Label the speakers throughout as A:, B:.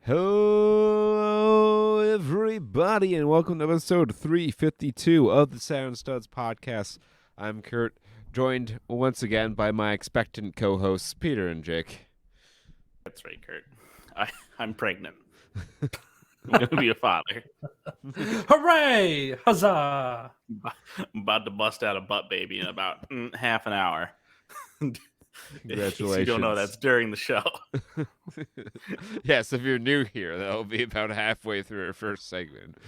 A: Hello, everybody, and welcome to episode 352 of the Saturn Studs Podcast. I'm Kurt, joined once again by my expectant co-hosts, Peter and Jake.
B: That's right, Kurt. I'm pregnant. I'm going to be a father.
C: Hooray! Huzzah!
B: I'm about to bust out a butt baby in about half an hour.
A: Congratulations.
B: If you don't know, that's during the show.
A: Yes, if you're new here, that'll be about halfway through our first segment.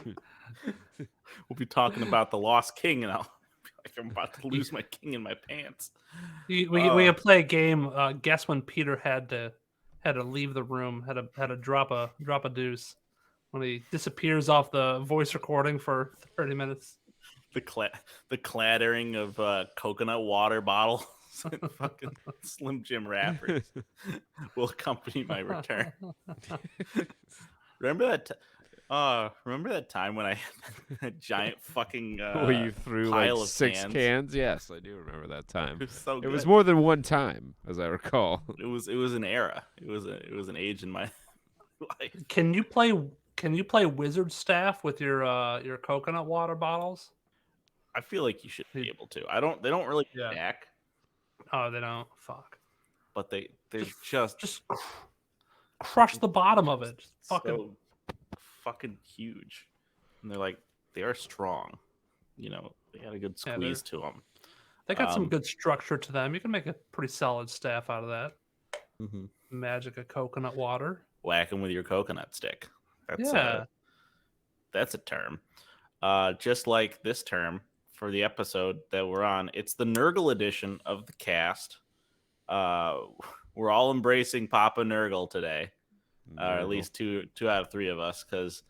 B: We'll be talking about the lost king, and I'll be like, I'm about to lose my king in my pants.
C: We could play a game. Guess when Peter had to leave the room, had to drop a deuce when he disappears off the voice recording for 30 minutes.
B: The clattering of coconut water bottles and fucking Slim Jim wrappers will accompany my return. Remember that time when I had that giant fucking
A: where you threw
B: pile
A: like
B: of
A: 6 cans? Yes, I do remember that time.
B: It was so good.
A: It was more than one time, as I recall.
B: It was an era. It was an age in my life.
C: Can you play wizard staff with your coconut water bottles?
B: I feel like you should be able to. They don't really stack.
C: Oh, they don't. Fuck.
B: But they're just
C: crush the bottom of it.
B: Fucking huge. And they are strong. You know, they got a good squeeze to them.
C: They got some good structure to them. You can make a pretty solid staff out of that.
B: Mm-hmm.
C: Magic of coconut water.
B: Whack them with your coconut stick. That's a term. Just like this term for the episode that we're on, it's the Nurgle edition of the cast. We're all embracing Papa Nurgle today. At least two out of three of us, because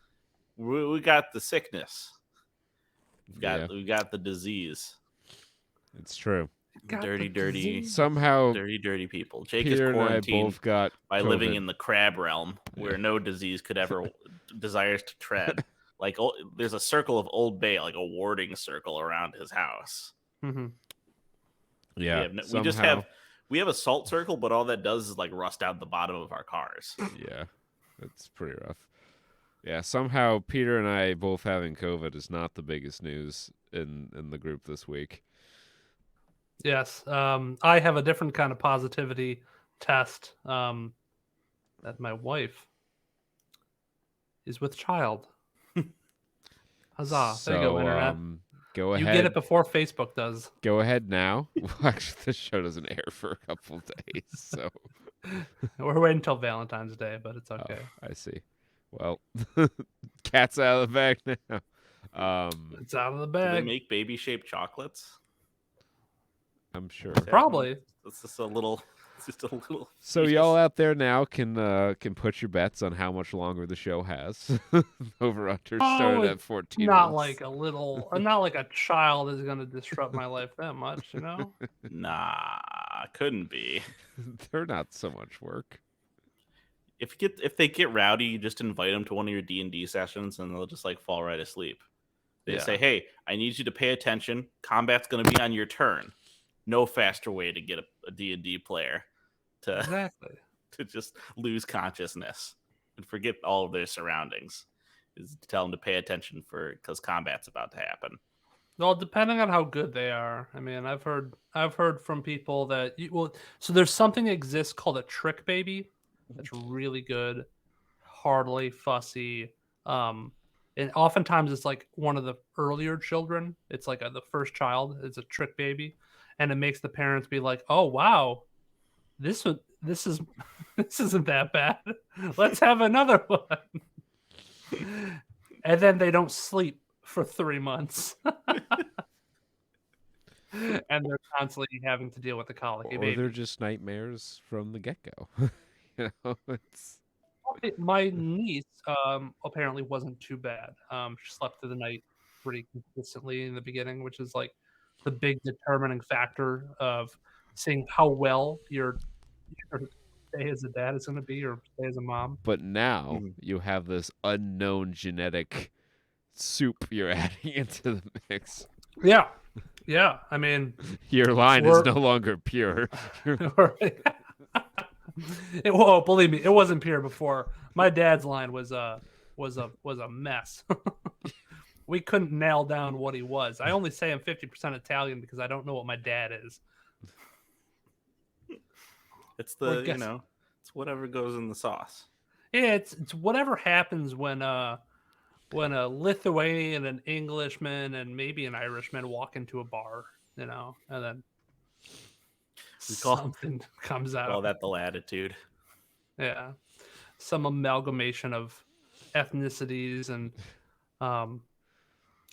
B: we got the sickness. We got the disease.
A: It's true.
B: Dirty
A: somehow
B: dirty people. Jake
A: Peter
B: is quarantined
A: and I both got
B: by
A: COVID.
B: living in the crab realm, where no disease could ever desires to tread. Like there's a circle of Old Bay, like a warding circle around his house.
C: Mm-hmm.
A: Yeah,
B: we have a salt circle, but all that does is like rust out the bottom of our cars.
A: Yeah, it's pretty rough. Yeah, somehow Peter and I both having COVID is not the biggest news in the group this week.
C: Yes, I have a different kind of positivity test that my wife is with child. Huzzah.
A: So,
C: there you go, Internet.
A: Go ahead.
C: You get it before Facebook does.
A: Go ahead now. Well, actually, this show doesn't air for a couple days, so...
C: We're waiting until Valentine's Day, but it's okay.
A: Oh, I see. Well, cat's out of the bag now.
C: It's out of the
B: Do
C: bag.
B: they make baby-shaped chocolates?
A: I'm sure.
C: Probably.
B: It's just a little.
A: So y'all out there now can put your bets on how much longer the show has. Over under started at 14.
C: Not like a child is going to disrupt my life that much, you know?
B: Nah, couldn't be.
A: They're not so much work.
B: If they get rowdy, you just invite them to one of your D&D sessions, and they'll just like fall right asleep. They say, "Hey, I need you to pay attention. Combat's going to be on your turn." No faster way to get a D&D player to just lose consciousness and forget all of their surroundings is to tell them to pay attention because combat's about to happen.
C: Well, depending on how good they are. I mean, I've heard from people that so there's something that exists called a trick baby that's really good, hardly fussy. And oftentimes it's like one of the earlier children. It's like the first child is a trick baby. And it makes the parents be like, "Oh wow, this isn't that bad. Let's have another one." And then they don't sleep for 3 months, and they're constantly having to deal with the colicky baby.
A: Or they're just nightmares from the get-go. It's
C: my niece apparently wasn't too bad. She slept through the night pretty consistently in the beginning, which is like the big determining factor of seeing how well your stay as a dad is going to be or stay as a mom.
A: But now you have this unknown genetic soup you're adding into the mix.
C: Yeah. I mean,
A: your line is no longer pure.
C: Believe me, it wasn't pure before. My dad's line was a mess. We couldn't nail down what he was. I only say I'm 50% Italian because I don't know what my dad is.
B: It's it's whatever goes in the sauce.
C: Yeah, it's whatever happens when a Lithuanian, an Englishman, and maybe an Irishman walk into a bar, and then something comes out.
B: Call that the latitude.
C: Yeah, some amalgamation of ethnicities and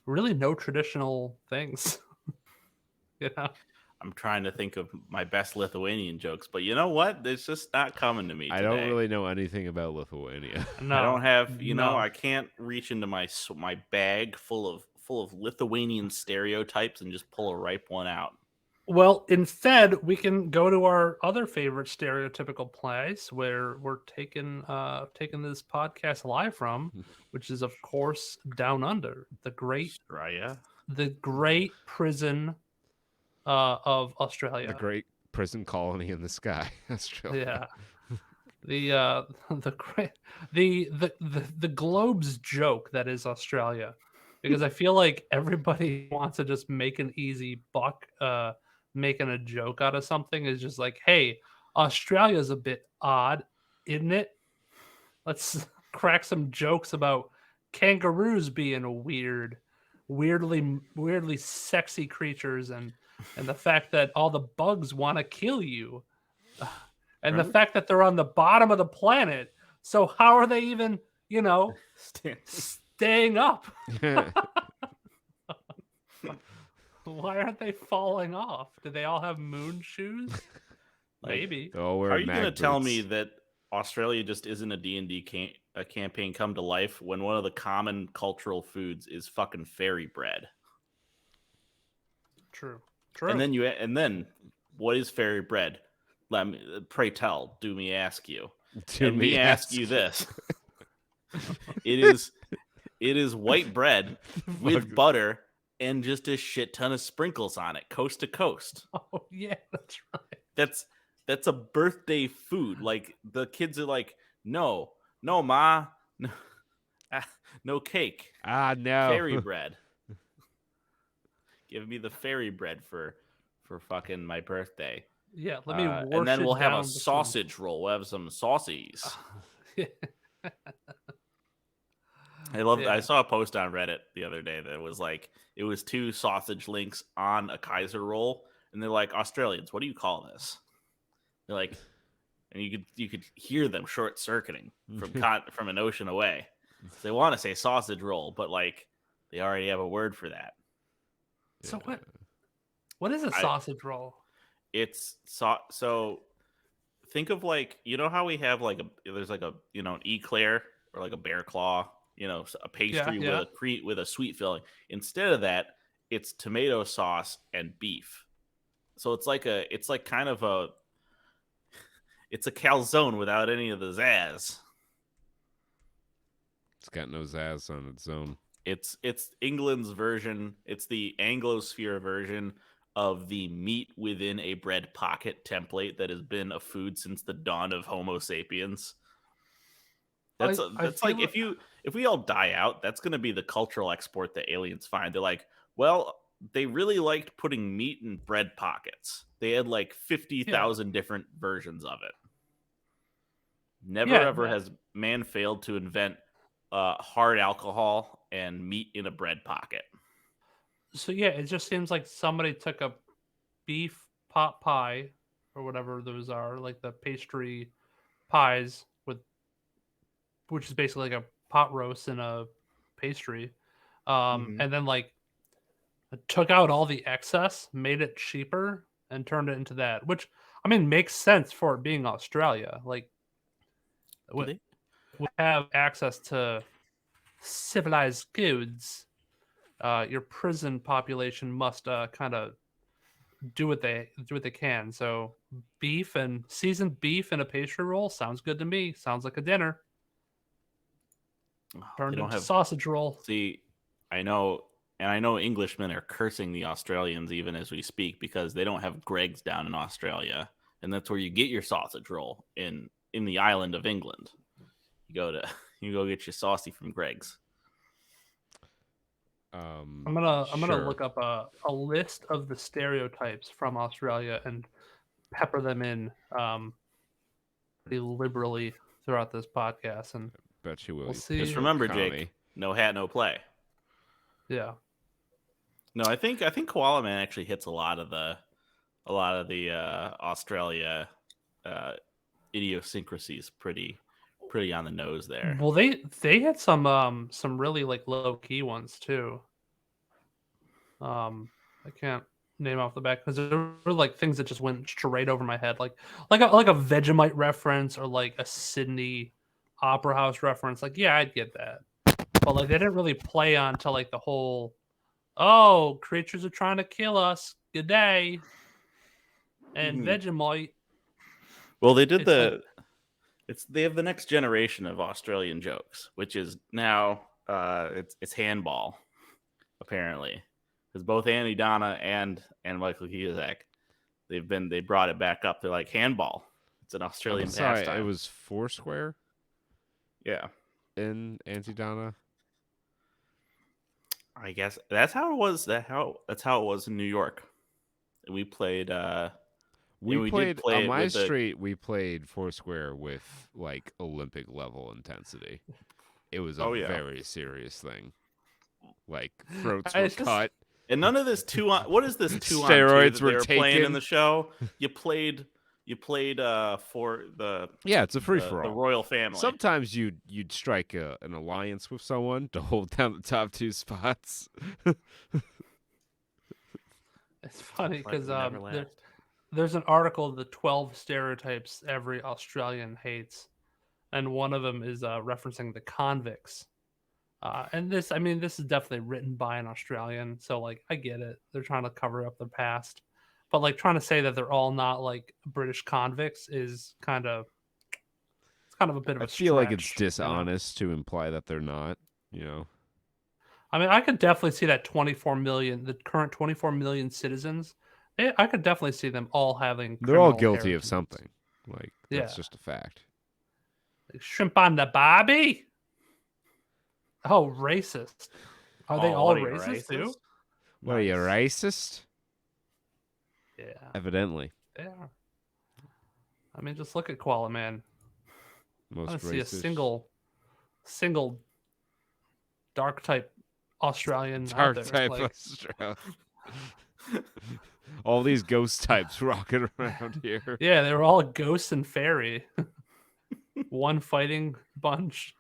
C: really no traditional things.
B: I'm trying to think of my best Lithuanian jokes, but you know what? It's just not coming to me today.
A: I don't really know anything about Lithuania.
C: No,
B: I don't have, I can't reach into my bag full of Lithuanian stereotypes and just pull a ripe one out.
C: Well, instead, we can go to our other favorite stereotypical place where we're taking this podcast live from, which is, of course, Down Under, the great prison of Australia,
A: the great prison colony in the sky, Australia.
C: Yeah, the Globe's joke that is Australia, because I feel like everybody wants to just make an easy buck. Making a joke out of something is just like, hey, Australia's a bit odd, isn't it? Let's crack some jokes about kangaroos being weirdly sexy creatures, and the fact that all the bugs want to kill you, and the fact that they're on the bottom of the planet. So how are they even, staying up? Why aren't they falling off? Do they all have moon shoes? Maybe.
B: Are you going to tell me that Australia just isn't a D&D campaign come to life when one of the common cultural foods is fucking fairy bread?
C: True.
B: And then what is fairy bread? Pray tell, do me ask you. Ask you this. It is white bread with butter and just a shit ton of sprinkles on it, coast to coast.
C: Oh yeah, that's right.
B: That's a birthday food. Like, the kids are like, no, ma, no cake.
A: No
B: fairy bread. Give me the fairy bread for fucking my birthday.
C: Yeah, let me wash
B: and then we'll have a
C: food.
B: sausage roll. We'll have some saucies. I saw a post on Reddit the other day that was like, it was 2 sausage links on a Kaiser roll, and they're like, Australians, what do you call this? They're like, and you could hear them short circuiting from an ocean away. So they want to say sausage roll, but like, they already have a word for that.
C: So what is a sausage roll?
B: It's so think of, like, how we have like there's like a an eclair or like a bear claw, a pastry with a sweet filling. Instead of that, it's tomato sauce and beef. So it's like kind of a calzone without any of the zazz.
A: It's got no zazz on its own.
B: It's England's version. It's the Anglosphere version of the meat within a bread pocket template that has been a food since the dawn of Homo sapiens. That's like, if we all die out, that's going to be the cultural export that aliens find. They're like, well, they really liked putting meat in bread pockets. They had like 50,000 different versions of it. Never ever has man failed to invent hard alcohol and meat in a bread pocket.
C: So it just seems like somebody took a beef pot pie or whatever those are, like the pastry pies which is basically like a pot roast in a pastry, and then like took out all the excess, made it cheaper, and turned it into that. Which, I mean, makes sense for it being Australia. Like, we have access to civilized goods. Your prison population must kind of do what they can. So seasoned beef in a pastry roll sounds good to me. Sounds like a dinner. Turned into sausage roll.
B: See, I know Englishmen are cursing the Australians even as we speak because they don't have Greggs down in Australia, and that's where you get your sausage roll in the island of England. You go get your saucy from Greg's.
C: I'm gonna look up a list of the stereotypes from Australia and pepper them in pretty liberally throughout this podcast, and
A: Bet you will.
C: we'll see.
B: Just remember, Jake, no hat, no play.
C: Yeah.
B: No, I think Koala Man actually hits a lot of the Australia idiosyncrasies pretty on the nose there.
C: Well, they had some really like low key ones too. I can't name off the back because there were like things that just went straight over my head, like a Vegemite reference or like a Sydney Opera House reference. Like, yeah, I'd get that, but like they didn't really play on to like the whole, oh, creatures are trying to kill us. Good day. And Vegemite.
B: Well, they did they have the next generation of Australian jokes, which is now it's handball, apparently, because both Andy Donna and Michael Cusack they brought it back up. They're like, handball. It's an Australian pastime.
A: It was Foursquare.
B: Yeah,
A: in Auntie Donna.
B: I guess that's how it was. That's how it was in New York. We played.
A: We played on my street. We played Foursquare with like Olympic level intensity. It was a very serious thing. Like throats were cut,
B: and none of this what is this
A: steroids were taken
B: playing in the show? You played for the
A: it's a free for all.
B: The royal family.
A: Sometimes you'd strike an alliance with someone to hold down the top two spots.
C: It's funny because there's an article of the 12 stereotypes every Australian hates, and one of them is referencing the convicts. And this is definitely written by an Australian, so like I get it. They're trying to cover up their past, but like trying to say that they're all not like British convicts is kind of a bit of a stretch.
A: I feel like it's dishonest to imply that they're not. You know,
C: I mean, I could definitely see that the current 24 million citizens. I could definitely see them all having.
A: They're all guilty of something. Like that's just a fact.
C: Like, shrimp on the barbie. Oh, racist! Are they all racist too?
A: What, are you racist?
C: Yeah,
A: evidently.
C: Yeah. I mean, just look at Koala Man.
A: Most
C: I don't see
A: racist.
C: a single dark type Australian.
A: Dark type Australian. All these ghost types rocking around here.
C: Yeah, they were all ghosts and fairy. One fighting bunch.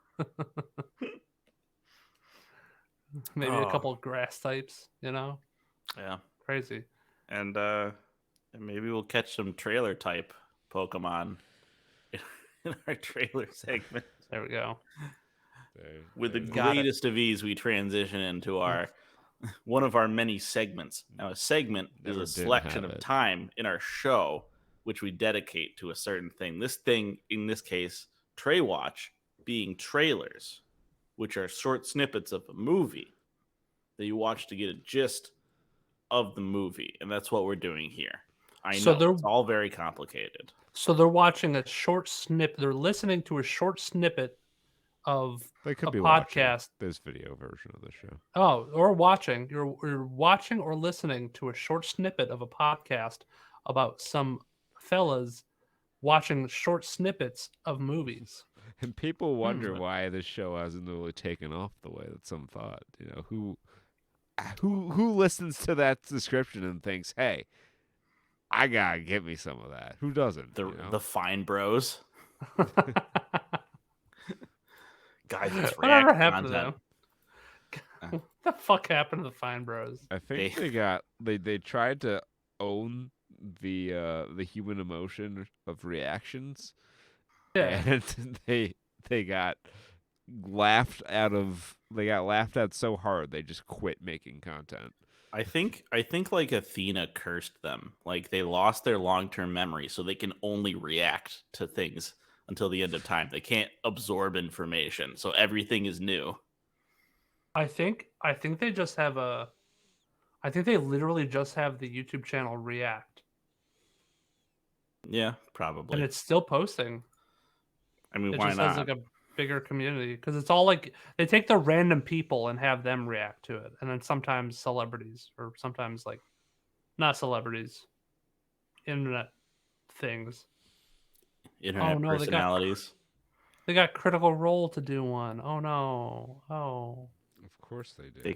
C: Maybe a couple of grass types, you know?
B: Yeah.
C: Crazy.
B: And maybe we'll catch some trailer type Pokemon in our trailer segment.
C: There we go.
B: With the greatest of ease, we transition into our one of our many segments. Now, a segment is a selection of time in our show which we dedicate to a certain thing. This thing, in this case, Trae Watch, being trailers, which are short snippets of a movie that you watch to get a gist of the movie. And that's what we're doing here. I know it's all very complicated.
C: So they're watching a short snippet. They're listening to a short snippet of
A: they could
C: a
A: be
C: podcast.
A: This video version of the show.
C: Oh, or watching. You're watching or listening to a short snippet of a podcast about some fellas watching short snippets of movies.
A: And people wonder why this show hasn't really taken off the way that some thought. You know, who listens to that description and thinks, "Hey, I gotta get me some of that." Who doesn't?
B: The Fine Bros. Guys, it's
C: whatever happened to them? What the fuck happened to the Fine Bros?
A: I think they tried to own the human emotion of reactions.
C: Yeah.
A: And they got laughed at so hard they just quit making content.
B: I think like Athena cursed them. Like they lost their long-term memory, so they can only react to things until the end of time. They can't absorb information, so everything is new.
C: I think they just have I think they literally just have the YouTube channel React.
B: Yeah, probably.
C: And it's still posting.
B: I mean,
C: It
B: why
C: just
B: not?
C: has like a bigger community because it's all like they take the random people and have them react to it, and then sometimes celebrities or sometimes like not celebrities, internet things.
B: Internet
C: No,
B: personalities.
C: they got Critical Role to do one. Oh no,
A: Of course they do.
B: They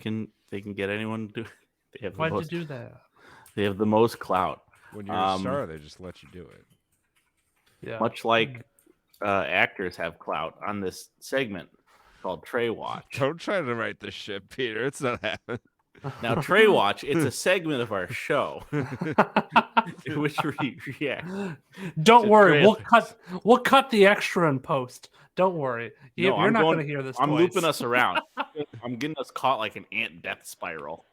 B: can get anyone to do. They have
C: why'd you do that?
B: They have the most clout.
A: When you're a star, they just let you do it.
C: Yeah,
B: Much like actors have clout on this segment called Trae Watch.
A: Don't try to write this shit, Peter. It's not happening.
B: Now, Trae Watch, it's a segment of our show in which we react.
C: Don't worry,
B: trailers.
C: we'll cut the extra in post. Don't worry, you're not going to hear this.
B: I'm
C: twice.
B: looping us around. I'm getting us caught like an ant death spiral.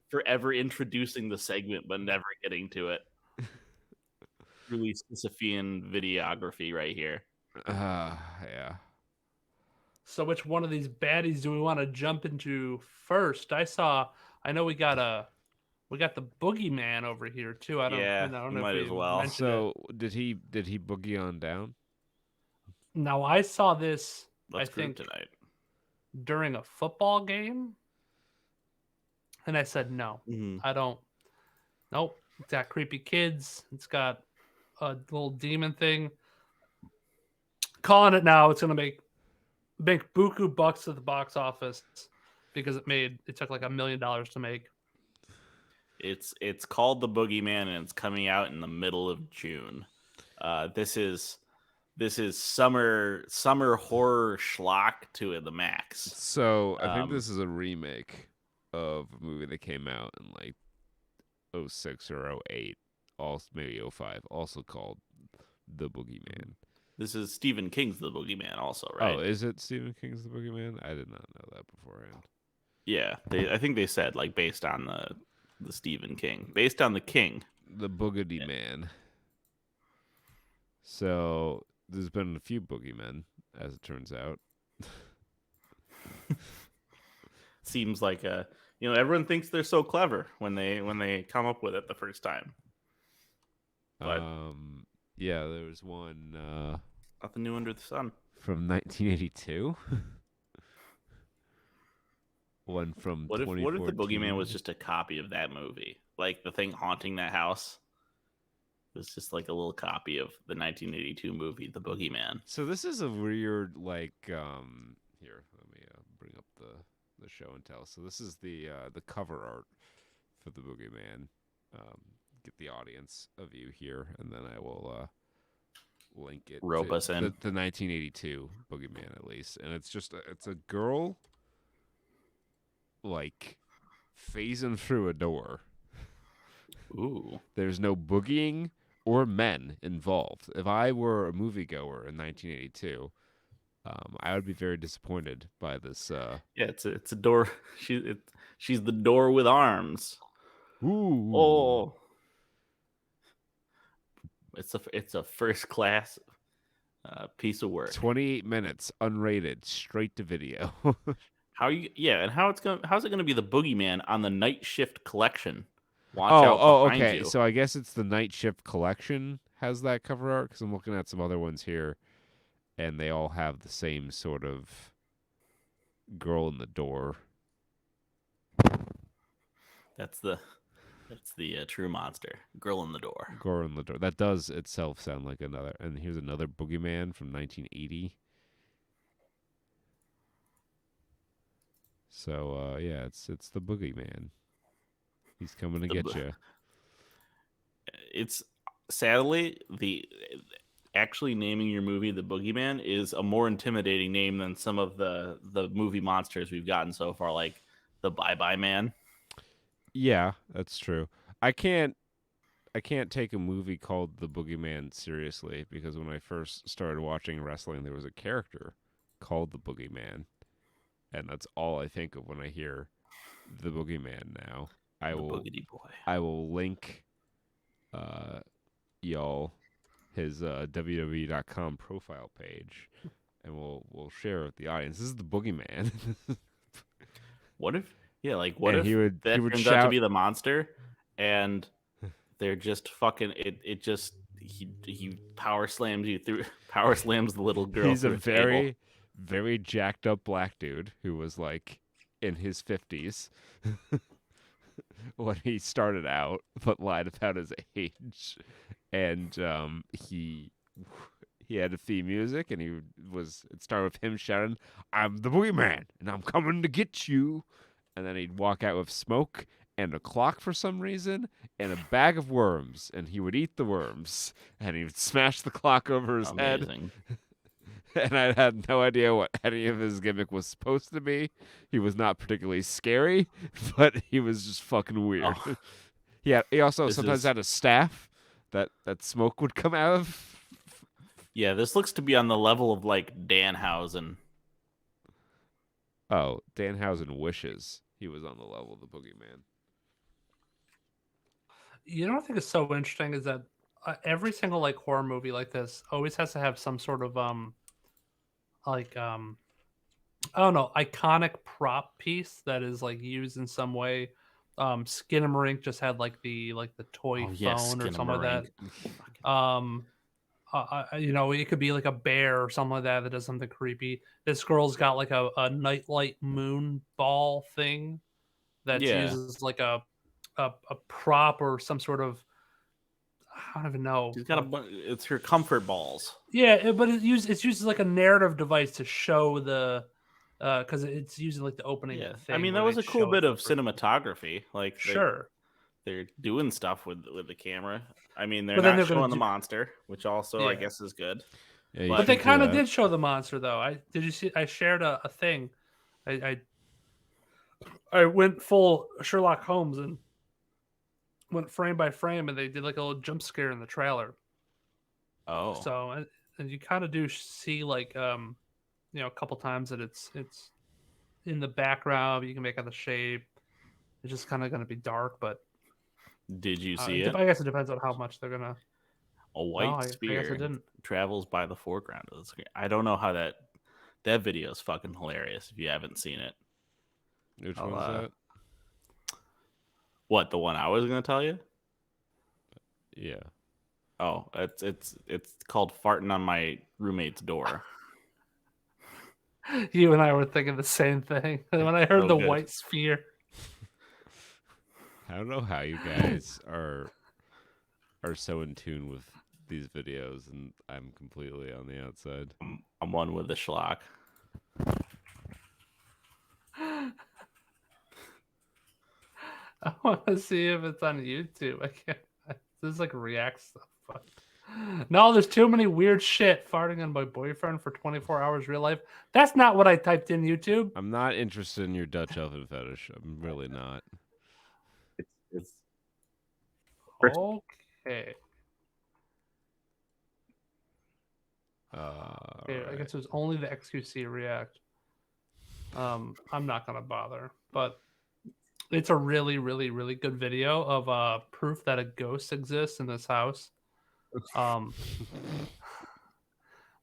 B: Forever introducing the segment, but never getting to it. Really Sisyphean videography right here.
A: Yeah.
C: So which one of these baddies do we want to jump into first? I know we got the boogeyman over here too. I don't know
B: might
C: if
B: as
C: we
B: well.
C: mentioned
A: So did he boogie on down?
C: Now I saw this.
B: Let's
C: I think
B: tonight
C: during a football game, and I said no.
B: Mm-hmm.
C: I don't. Nope. It's got creepy kids. It's got a little demon thing. Calling it now. It's gonna make buku bucks at the box office because it took like $1 million to make.
B: It's called The Boogeyman and it's coming out in the middle of June. This is summer horror schlock to the max.
A: So I think this is a remake of a movie that came out in like 06 or 08, also maybe 05, also called The Boogeyman.
B: This is Stephen King's The Boogeyman also, right?
A: Oh, is it Stephen King's The Boogeyman? I did not know that beforehand.
B: Yeah, I think they said like based on the Stephen King, based on the King,
A: The Boogedy Man. So there's been a few boogeymen, as it turns out.
B: Seems like everyone thinks they're so clever when they come up with it the first time. But
A: yeah, there was one
B: nothing new under the sun.
A: From 1982. One from
B: what if
A: 2014.
B: the Boogeyman was just a copy of that movie? Like the thing haunting that house was just like a little copy of the 1982 movie, The Boogeyman.
A: So this is a weird here, let me bring up the show and tell. So this is the cover art for The Boogeyman. Get the audience a view here, and then I will link it.
B: Rope us in.
A: The 1982 Boogeyman, at least. And it's just it's a girl like phasing through a door.
B: Ooh.
A: There's no boogieing or men involved. If I were a moviegoer in 1982, I would be very disappointed by this.
B: Yeah, it's a door. She's the door with arms.
A: Ooh.
B: Oh. It's a first class piece of work.
A: 28 minutes, unrated, straight to video.
B: how's it gonna be the Boogeyman on the Night Shift collection? Watch out behind
A: okay.
B: you.
A: So I guess it's the Night Shift collection has that cover art, because I'm looking at some other ones here, and they all have the same sort of girl in the door.
B: That's the true monster. Girl in the door.
A: Girl in the door. That does itself sound like another. And here's another Boogeyman from 1980. So yeah, it's the Boogeyman. He's coming to get you.
B: It's sadly actually naming your movie The Boogeyman is a more intimidating name than some of the movie monsters we've gotten so far, like the Bye Bye Man.
A: Yeah, that's true. I can't take a movie called The Boogeyman seriously, because when I first started watching wrestling, there was a character called the Boogeyman, and that's all I think of when I hear The Boogeyman now.
B: Boogity Boy.
A: I will link y'all his www.com profile page, and we'll share with the audience. This is the Boogeyman.
B: What if
A: he would
B: turns
A: shout
B: out to be the monster, and They're just fucking it just he power slams you through power slams the little girl
A: He's a
B: through a table.
A: very jacked up black dude who was like in his 50s when he started out, but lied about his age. And he had a theme music, and it started with him shouting, "I'm the boogeyman, and I'm coming to get you." And then he'd walk out with smoke and a clock for some reason and a bag of worms, and he would eat the worms, and he would smash the clock over his head.
B: Amazing.
A: And I had no idea what any of his gimmick was supposed to be. He was not particularly scary, but he was just fucking weird.
B: Oh.
A: He also sometimes had a staff that smoke would come out of.
B: Yeah, this looks to be on the level of like Danhausen.
A: Oh, Danhausen wishes he was on the level of the boogeyman.
C: You know what I think is so interesting is that every single like horror movie like this always has to have some sort of I don't know, iconic prop piece that is like used in some way. Skinamarink just had like the toy phone or something like that. You know, it could be like a bear or something like that does something creepy. This girl's got like a nightlight moon ball thing that uses like a prop or some sort of, I don't even know.
B: She's got it's her comfort balls.
C: Yeah, but it's used as like a narrative device to show the because it's using like the opening.
B: Yeah,
C: thing
B: I mean that was a cool bit of
C: person.
B: cinematography. Like they're doing stuff with the camera. I mean they're not showing the monster, which also I guess is good.
A: Yeah,
C: but they kind of did show the monster though. Did you see? I shared a thing. I went full Sherlock Holmes and went frame by frame, and they did like a little jump scare in the trailer.
B: Oh,
C: so and you kind of do see like you know, a couple times that it's in the background. You can make out the shape. It's just kind of going to be dark, but
B: did you see it?
C: I guess it depends on how much they're gonna.
B: A white sphere
C: I guess I didn't.
B: Travels by the foreground of the screen. I don't know how that video is fucking hilarious. If you haven't seen it,
A: which one is that?
B: What, the one I was gonna tell you?
A: Yeah.
B: Oh, it's called "Farting on My Roommate's Door."
C: You and I were thinking the same thing when I heard the white sphere.
A: I don't know how you guys are so in tune with these videos, and I'm completely on the outside.
B: I'm one with the schlock.
C: I want to see if it's on YouTube. I can't. This is like React stuff. No, there's too many weird shit. Farting on my boyfriend for 24 hours real life. That's not what I typed in YouTube.
A: I'm not interested in your Dutch oven fetish. I'm really not.
B: It's
C: okay. I guess it was only the XQC React. I'm not gonna bother, but it's a really, really, really good video of proof that a ghost exists in this house.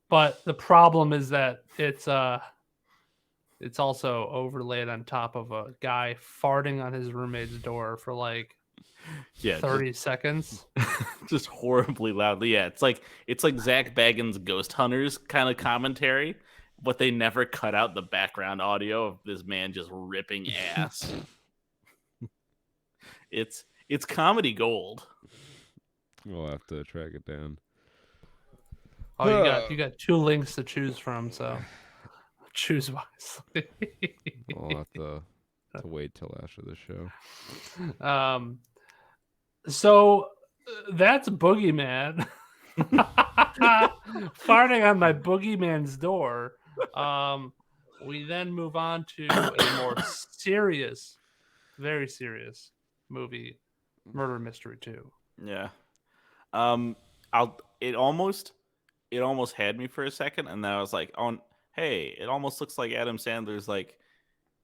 C: But the problem is that it's also overlaid on top of a guy farting on his roommate's door for like 30 seconds.
B: Just horribly loudly. Yeah, it's like Zach Bagans' Ghost Hunters kind of commentary, but they never cut out the background audio of this man just ripping ass. It's comedy gold.
A: We'll have to track it down.
C: Oh, you got two links to choose from, so choose wisely.
A: I'll have to wait till after the show.
C: So that's Boogeyman. Farting on my Boogeyman's door. We then move on to a more serious, very serious movie, Murder Mystery 2.
B: Yeah. It almost had me for a second, and then I was like, oh, hey, it almost looks like Adam Sandler's like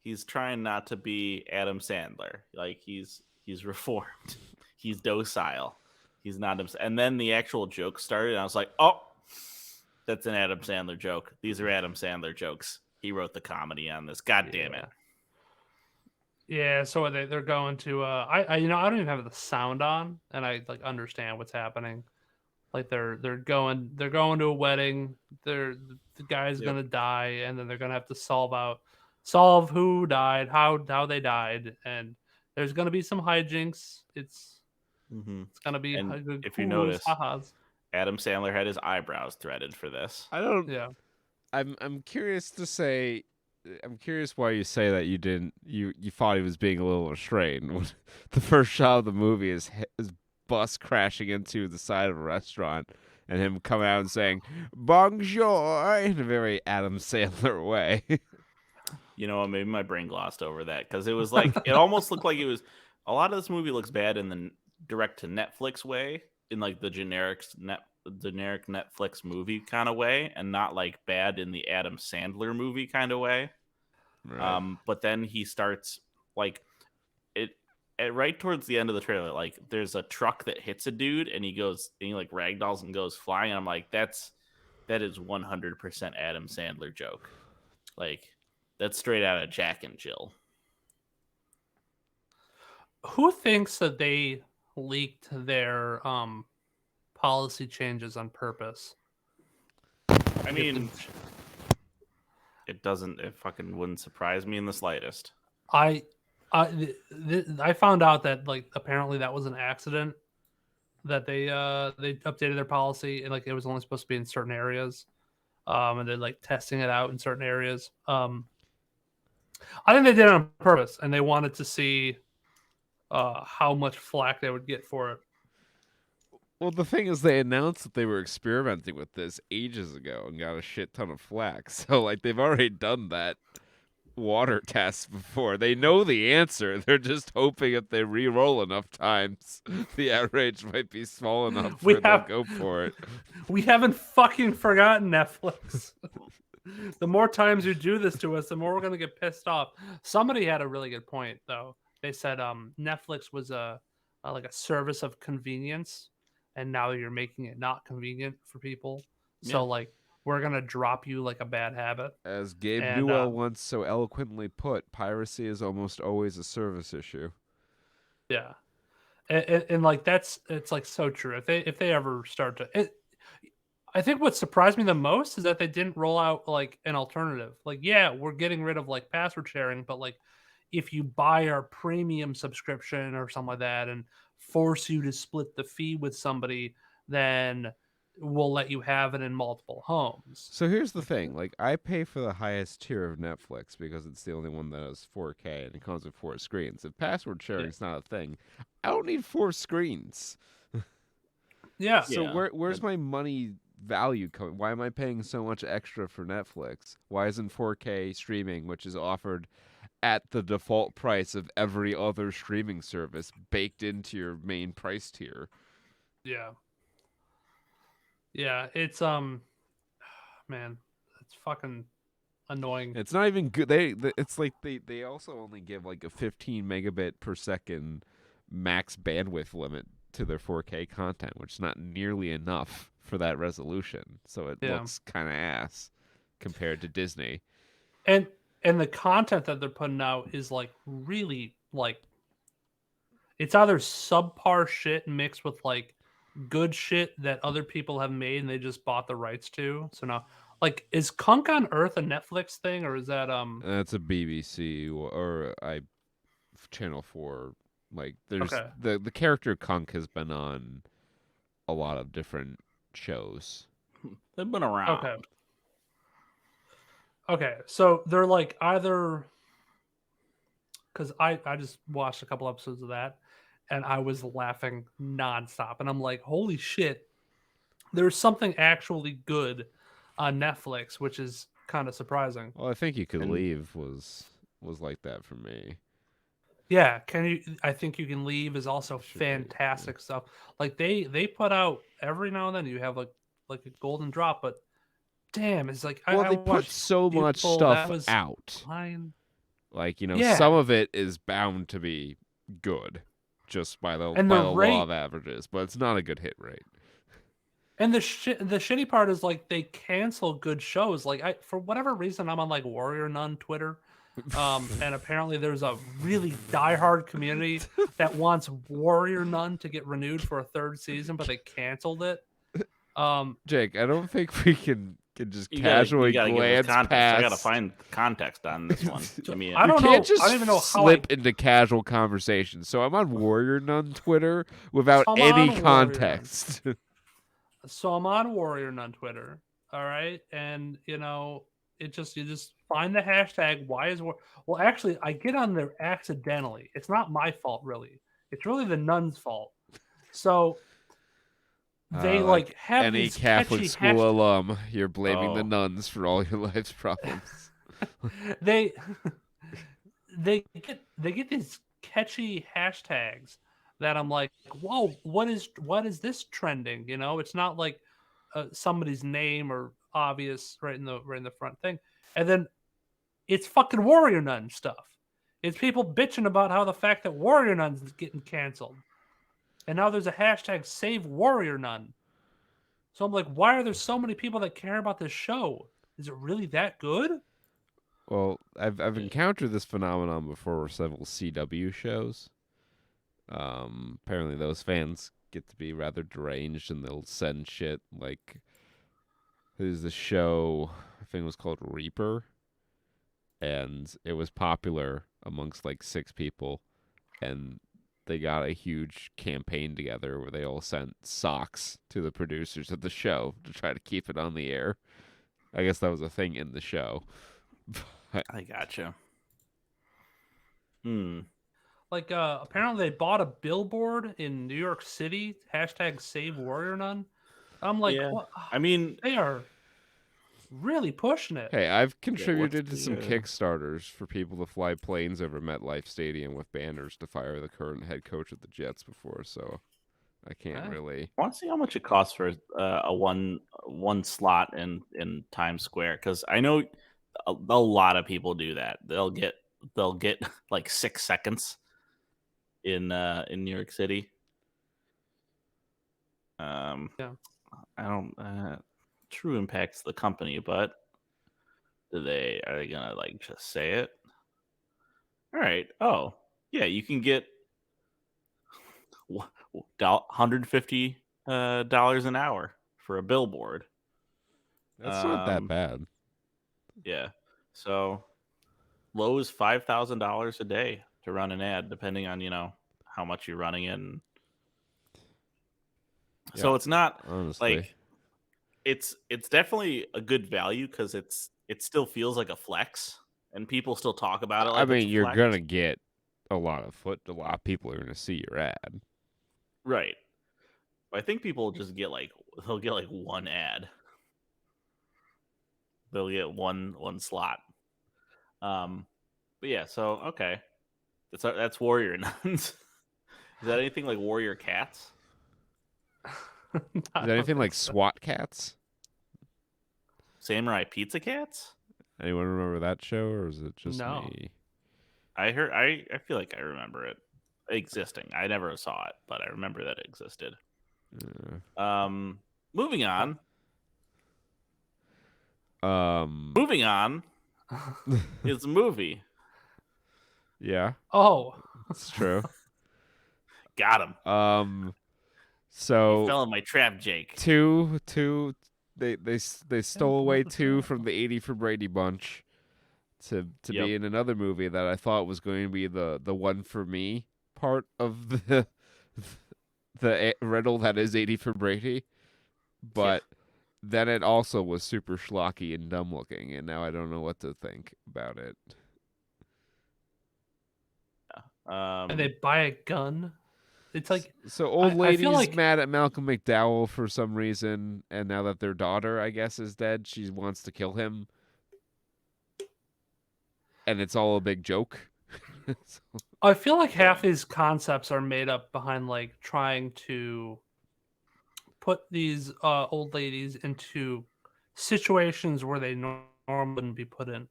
B: he's trying not to be Adam Sandler. Like he's reformed. He's docile. He's not. And then the actual joke started, and I was like, oh, that's an Adam Sandler joke. These are Adam Sandler jokes. He wrote the comedy on this. God damn it.
C: Yeah, so they're going to I don't even have the sound on, and I like understand what's happening. Like they're going to a wedding. The guy's
B: Yep.
C: gonna die, and then they're gonna have to solve who died, how they died, and there's gonna be some hijinks. It's gonna be
B: And if you
C: hoo-hoos,
B: notice,
C: ha-has.
B: Adam Sandler had his eyebrows threaded for this.
A: I don't.
C: Yeah.
A: I'm curious to say. I'm curious why you say that you didn't. You thought he was being a little restrained. When the first shot of the movie is his bus crashing into the side of a restaurant, and him coming out and saying "Bonjour" in a very Adam Sandler way.
B: You know, maybe my brain glossed over that because it was like it almost looked like it was. A lot of this movie looks bad in the direct to Netflix way, in like the generic Netflix movie kind of way, and not like bad in the Adam Sandler movie kind of way.
A: Right.
B: But then he starts like it right towards the end of the trailer. Like there's a truck that hits a dude, and he like ragdolls and goes flying. And I'm like, that is 100% Adam Sandler joke. Like that's straight out of Jack and Jill.
C: Who thinks that they leaked their policy changes on purpose?
B: I mean, it fucking wouldn't surprise me in the slightest.
C: I found out that like apparently that was an accident, that they updated their policy, and like it was only supposed to be in certain areas, and they're like testing it out in certain areas. I think they did it on purpose, and they wanted to see how much flack they would get for it.
A: Well, the thing is, they announced that they were experimenting with this ages ago and got a shit ton of flack. So, like, they've already done that water test before. They know the answer. They're just hoping if they re-roll enough times, the outrage might be small enough for them to go for it.
C: We haven't fucking forgotten Netflix. The more times you do this to us, the more we're gonna get pissed off. Somebody had a really good point, though. They said Netflix was like a service of convenience, and now you're making it not convenient for people. So like we're gonna drop you like a bad habit.
A: As Gabe Newell once so eloquently put, piracy is almost always a service issue.
C: Yeah, and like it's like so true. If they ever start to, I think what surprised me the most is that they didn't roll out like an alternative. Like, yeah, we're getting rid of like password sharing, but like if you buy our premium subscription or something like that and force you to split the fee with somebody, then we'll let you have it in multiple homes.
A: So here's the thing. Like, I pay for the highest tier of Netflix because it's the only one that has 4K and it comes with 4 screens. If password sharing is not a thing, I don't need 4 screens.
C: Yeah.
A: So where's my money value coming? Why am I paying so much extra for Netflix? Why isn't 4K streaming, which is offered at the default price of every other streaming service, baked into your main price tier?
C: Yeah. Yeah, it's man, it's fucking annoying.
A: It's not even good. It's like they also only give like a 15 megabit per second max bandwidth limit to their 4K content, which is not nearly enough for that resolution. So it looks kind of ass compared to Disney.
C: And the content that they're putting out is like really like it's either subpar shit mixed with like good shit that other people have made and they just bought the rights to. So now, like, is Kunk on Earth a Netflix thing or is that
A: That's a BBC or Channel 4. Like, there's the character Kunk has been on a lot of different shows.
B: They've been around.
C: Okay, so they're like either because I just watched a couple episodes of that and I was laughing nonstop, and I'm like, holy shit, there's something actually good on Netflix, which is kind of surprising.
A: Well, I think You Could Leave was like that for me.
C: Yeah, I Think You Can Leave is also fantastic stuff. Like they put out every now and then you have like a golden drop, but damn, it's like
A: they put so much stuff out.
C: Fine.
A: Like, some of it is bound to be good just by the law of averages, but it's not a good hit rate.
C: And the shitty part is like they cancel good shows. Like for whatever reason, I'm on like Warrior Nun Twitter, And apparently there's a really diehard community that wants Warrior Nun to get renewed for a third season, but they canceled it.
A: Jake, I don't think we can just
B: You
A: casually
B: gotta give us
A: glance
B: context. I gotta
A: past.
B: find context on this one.
C: So,
B: I mean,
C: I don't
A: You can't
C: know.
A: just
C: I don't even know how
A: slip into casual conversation. So I'm on Warrior Nun Twitter without
C: I'm
A: any
C: on Warrior
A: context.
C: So I'm on Warrior Nun Twitter. All right, and you just find the hashtag. Why is well? Actually, I get on there accidentally. It's not my fault, really. It's really the nuns' fault. So they
A: Like
C: have
A: any
C: these
A: Catholic
C: catchy
A: school alum, you're blaming the
B: Oh.
A: nuns for all your life's problems.
C: they get these catchy hashtags that I'm like, whoa, what is this trending? It's not like somebody's name or obvious right in the front thing, and then it's fucking Warrior Nun stuff. It's people bitching about how the fact that Warrior Nun's is getting canceled, and now there's a hashtag Save Warrior Nun. So I'm like, why are there so many people that care about this show? Is it really that good?
A: Well, I've encountered this phenomenon before with several CW shows. Apparently those fans get to be rather deranged, and they'll send shit like there's this show I think it was called Reaper, and it was popular amongst like 6 people, and they got a huge campaign together where they all sent socks to the producers of the show to try to keep it on the air. I guess that was a thing in the show.
B: I gotcha.
C: Like, apparently they bought a billboard in New York City, hashtag Save Warrior Nun. I'm like,
B: Yeah.
C: what?
B: I mean,
C: They are really pushing it.
A: Hey, I've
B: what's
A: contributed to some
B: the,
A: Kickstarters for people to fly planes over MetLife Stadium with banners to fire the current head coach of the Jets before, so I can't
C: Huh?
A: really.
B: I want to see how much it costs for a one slot in Times Square, because I know a lot of people do that. They'll get like 6 seconds in New York City.
C: Yeah.
B: I don't True impacts the company, but are they gonna like just say it? All right. Oh yeah, you can get $150 an hour for a billboard.
A: That's not that
B: Um,
A: bad.
B: Yeah. So low is $5,000 a day to run an ad, depending on how much you're running it. So
A: Yeah,
B: it's not
A: honestly.
B: like it's definitely a good value, because it still feels like a flex, and people still talk about it
A: I
B: like it's
A: mean,
B: a
A: you're
B: flex.
A: gonna get a lot of people are gonna see your ad.
B: Right. I think people just they'll get like one ad. They'll get one slot. But yeah, so okay. That's Warrior Nuns. Is that anything like Warrior Cats?
A: Is
C: I
A: that
C: don't
A: anything
C: think
A: like
C: so.
A: SWAT Cats?
B: Samurai Pizza Cats?
A: Anyone remember that show, or is it just
C: No.
A: me?
B: I feel like I remember it existing. I never saw it, but I remember that it existed. Moving on. Moving on is a movie.
A: Yeah,
C: Oh,
A: it's true.
B: Got him. You
A: So
B: fell in my trap, Jake.
A: two, they stole away 2 from the 80 for Brady bunch to
B: Yep.
A: be in another movie that I thought was going to be the one for me part of the riddle that is 80 for Brady, but then it also was super schlocky and dumb looking, and now I don't know what to think about it.
C: and they buy a gun. It's like
A: So old
C: I
A: lady's
C: feel like
A: mad at Malcolm McDowell for some reason, and now that their daughter, I guess, is dead, she wants to kill him. And it's all a big joke.
C: I feel like half these concepts are made up behind like trying to put these old ladies into situations where they normally wouldn't be put in.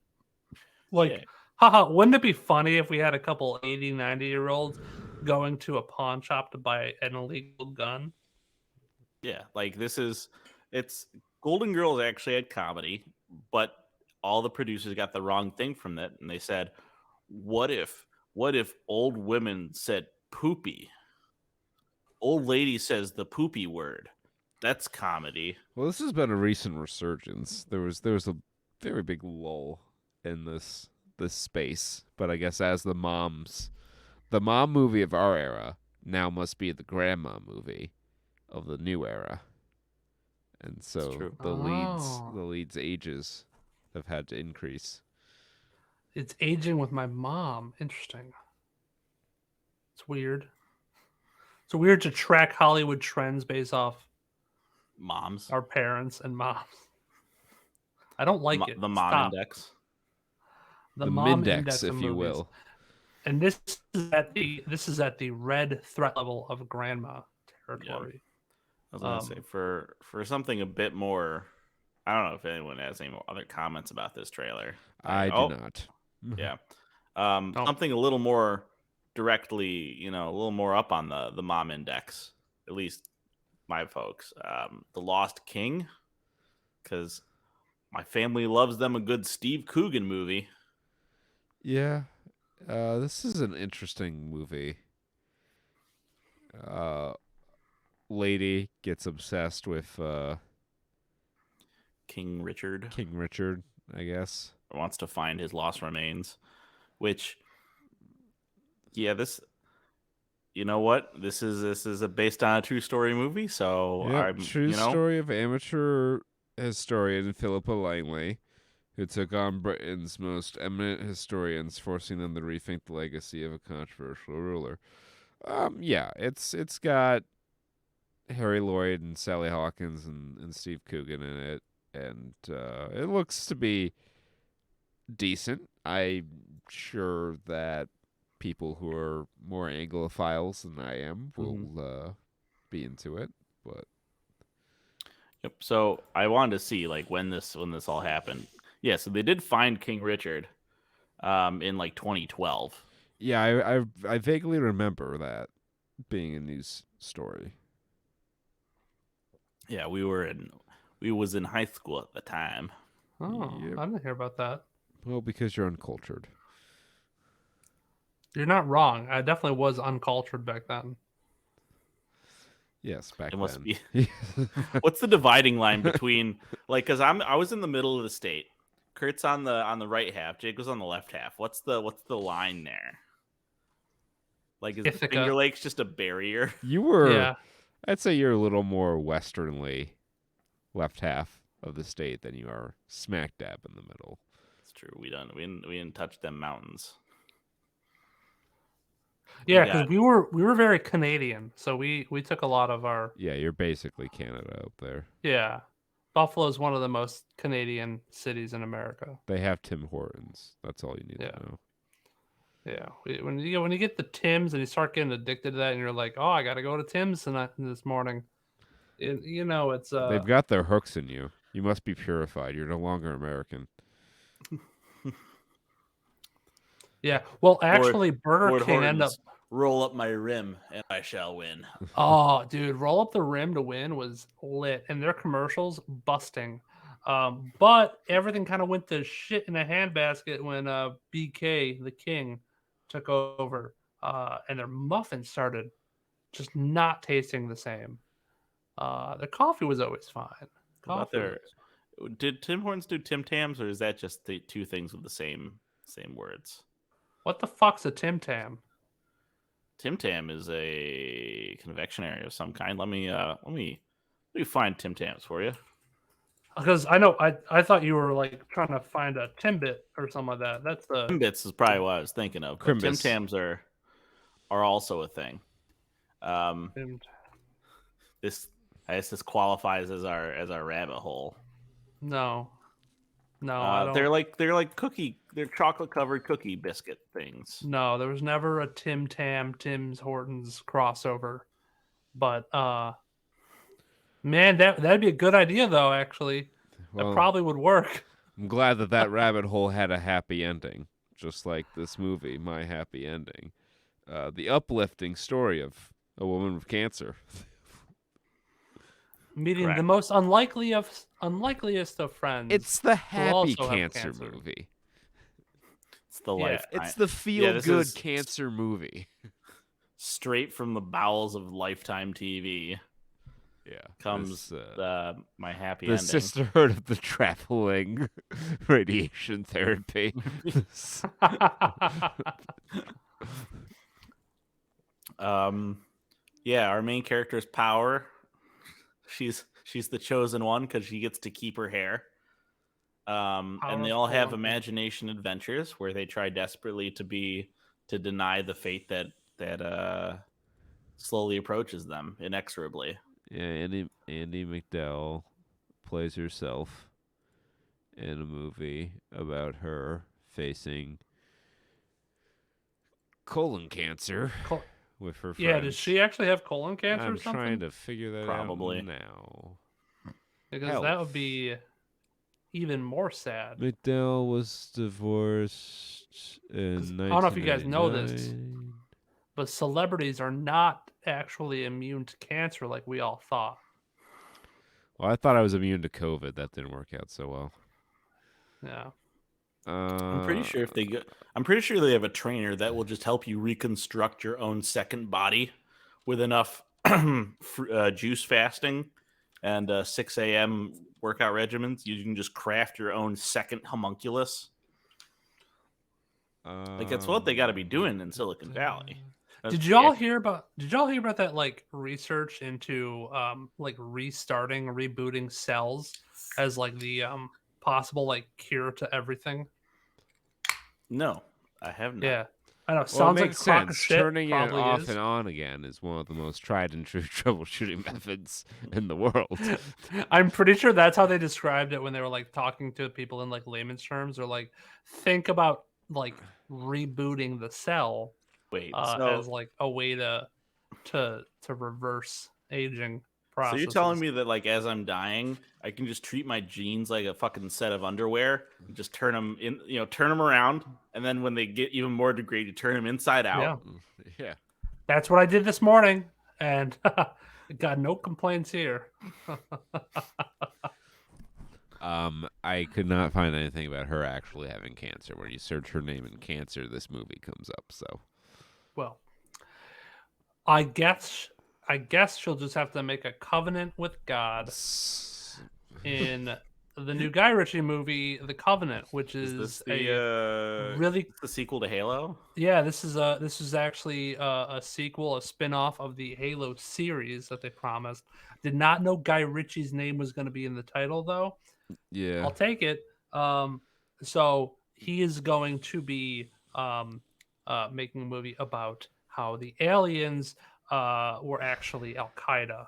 C: Like,
B: Yeah.
C: haha, wouldn't it be funny if we had a couple 80, 90-year-olds going to a pawn shop to buy an illegal gun?
B: Yeah, like it's Golden Girls actually had comedy, but all the producers got the wrong thing from it, and they said, what if old women said poopy? Old lady says the poopy word. That's comedy.
A: Well, this has been a recent resurgence. There was a very big lull in this space, but I guess as the mom movie of our era now must be the grandma movie of the new era. And so
B: true.
A: the leads ages have had to increase.
C: It's aging with my mom. Interesting. It's weird. It's weird to track Hollywood trends based off
B: Moms.
C: our parents and moms. I don't like it.
B: The mom
C: Stop.
B: index.
C: The
A: The
C: mom
A: Mindex,
C: index of
A: if you
C: movies.
A: will.
C: And this is at the red threat level of grandma territory.
B: I was gonna say for something a bit more. I don't know if anyone has any more other comments about this trailer.
A: I do not.
B: Yeah. Something a little more directly, a little more up on the mom index, at least my folks. The Lost King, because my family loves them a good Steve Coogan movie.
A: Yeah. This is an interesting movie. Lady gets obsessed with
B: King Richard.
A: King Richard, I guess.
B: Wants to find his lost remains, which, yeah, this, you know what? This is based on a true story movie, so
A: Yep, true story of amateur historian Philippa Langley, who took on Britain's most eminent historians, forcing them to rethink the legacy of a controversial ruler. Yeah, it's got Harry Lloyd and Sally Hawkins and Steve Coogan in it, and it looks to be decent. I'm sure that people who are more Anglophiles than I am will be into it, but
B: yep. So I wanted to see like when this all happened. Yeah, so they did find King Richard in like 2012.
A: yeah, I vaguely remember that being a news story.
B: Yeah, we was in high school at the time.
C: Oh,
A: Yep.
C: I didn't hear about that.
A: Well, because you're uncultured.
C: You're not wrong. I definitely was uncultured back then.
A: Yes, back
B: It
A: then.
B: must be. What's the dividing line between because I was in the middle of the state. Kurt's on the right half. Jake was on the left half. What's the line there? Like, is the
C: Ithaca.
B: Finger Lakes just a barrier?
A: You were.
C: Yeah.
A: I'd say you're a little more westernly left half of the state than you are smack dab in the middle.
B: It's true. We didn't touch them mountains.
C: Yeah, because we were very Canadian, so we took a lot of our.
A: Yeah, you're basically Canada up there.
C: Yeah, Buffalo is one of the most Canadian cities in America.
A: They have Tim Hortons. That's all you need to know.
C: Yeah, when you get the Tims and you start getting addicted to that, and you're like, oh, I got to go to Tim's this morning. It's
A: They've got their hooks in you. You must be purified. You're no longer American.
C: Yeah, well, actually, Burger King ended up
B: roll up my rim and I shall win.
C: Oh, dude, roll up the rim to win was lit, and their commercials busting. But everything kind of went to shit in a handbasket when BK the King took over, and their muffins started just not tasting the same. Their coffee was always fine.
B: Did Tim Hortons do Tim Tams, or is that just the two things with the same words?
C: What the fuck's a Tim Tam?
B: Tim Tam is a confectionery of some kind. Let me find Tim Tams for you.
C: Because I know I thought you were like trying to find a Timbit or something like that. That's the
B: Timbits is probably what I was thinking of. But Tim Tams are also a thing. This qualifies as our rabbit hole.
C: No, I don't.
B: They're like cookie. They're chocolate covered cookie biscuit things.
C: No, there was never a Tim Tam Tim's Hortons crossover, but man, that'd be a good idea though. Actually, that probably would work.
A: I'm glad that rabbit hole had a happy ending, just like this movie, My Happy Ending, the uplifting story of a woman with cancer.
C: meeting
B: Correct.
C: the most unlikeliest of friends.
A: It's the
C: who
A: happy
C: also have
A: cancer
C: cancer.
A: movie.
B: It's the
C: Yeah.
B: lifetime.
A: It's the feel-good
B: is
A: cancer movie.
B: straight from the bowels of Lifetime TV.
A: Yeah,
B: Comes my happy
A: the
B: ending.
A: sisterhood of the traveling radiation therapy.
B: Yeah, our main character is Power. She's the chosen one because she gets to keep her hair. And they all have imagination adventures where they try desperately to deny the fate that slowly approaches them inexorably.
A: Yeah, Andy McDowell plays herself in a movie about her facing colon cancer with her friends.
C: Yeah, does she actually have colon cancer
A: I'm
C: or something?
A: trying to figure that
B: Probably.
A: out now.
C: Because that would be even more sad.
A: McDowell was divorced in 1999.
C: I don't know if you guys know this, but celebrities are not actually immune to cancer like we all thought.
A: Well, I thought I was immune to COVID. That didn't work out so well.
C: Yeah.
B: I'm pretty sure I'm pretty sure they have a trainer that will just help you reconstruct your own second body with enough juice fasting and 6 a.m. workout regimens. You can just craft your own second homunculus. Like that's what they got to be doing in Silicon Valley.
C: Did y'all hear about that like research into like rebooting cells as like the possible like cure to everything?
B: No, I have not.
C: Yeah. I know.
A: Well,
C: Sounds
A: it
C: like
A: makes
C: a crock of
A: sense.
C: shit.
A: Turning it
C: Probably
A: off
C: is.
A: and on again is one of the most tried and true troubleshooting methods in the world.
C: I'm pretty sure that's how they described it when they were like talking to people in like layman's terms, or like think about like rebooting the cell as like a way to reverse aging processes.
B: So you're telling me that like as I'm dying, I can just treat my jeans like a fucking set of underwear and just turn them around, and then when they get even more degraded, turn them inside out.
A: Yeah.
C: That's what I did this morning, and got no complaints here.
A: I could not find anything about her actually having cancer. When you search her name in cancer, this movie comes up. So,
C: well, I guess she'll just have to make a covenant with God in the new Guy Ritchie movie, The Covenant, which is
B: the sequel to Halo.
C: Yeah, this is actually a sequel, a spin-off of the Halo series that they promised. Did not know Guy Ritchie's name was going to be in the title, though.
A: Yeah,
C: I'll take it. So he is going to be making a movie about how the aliens were actually Al Qaeda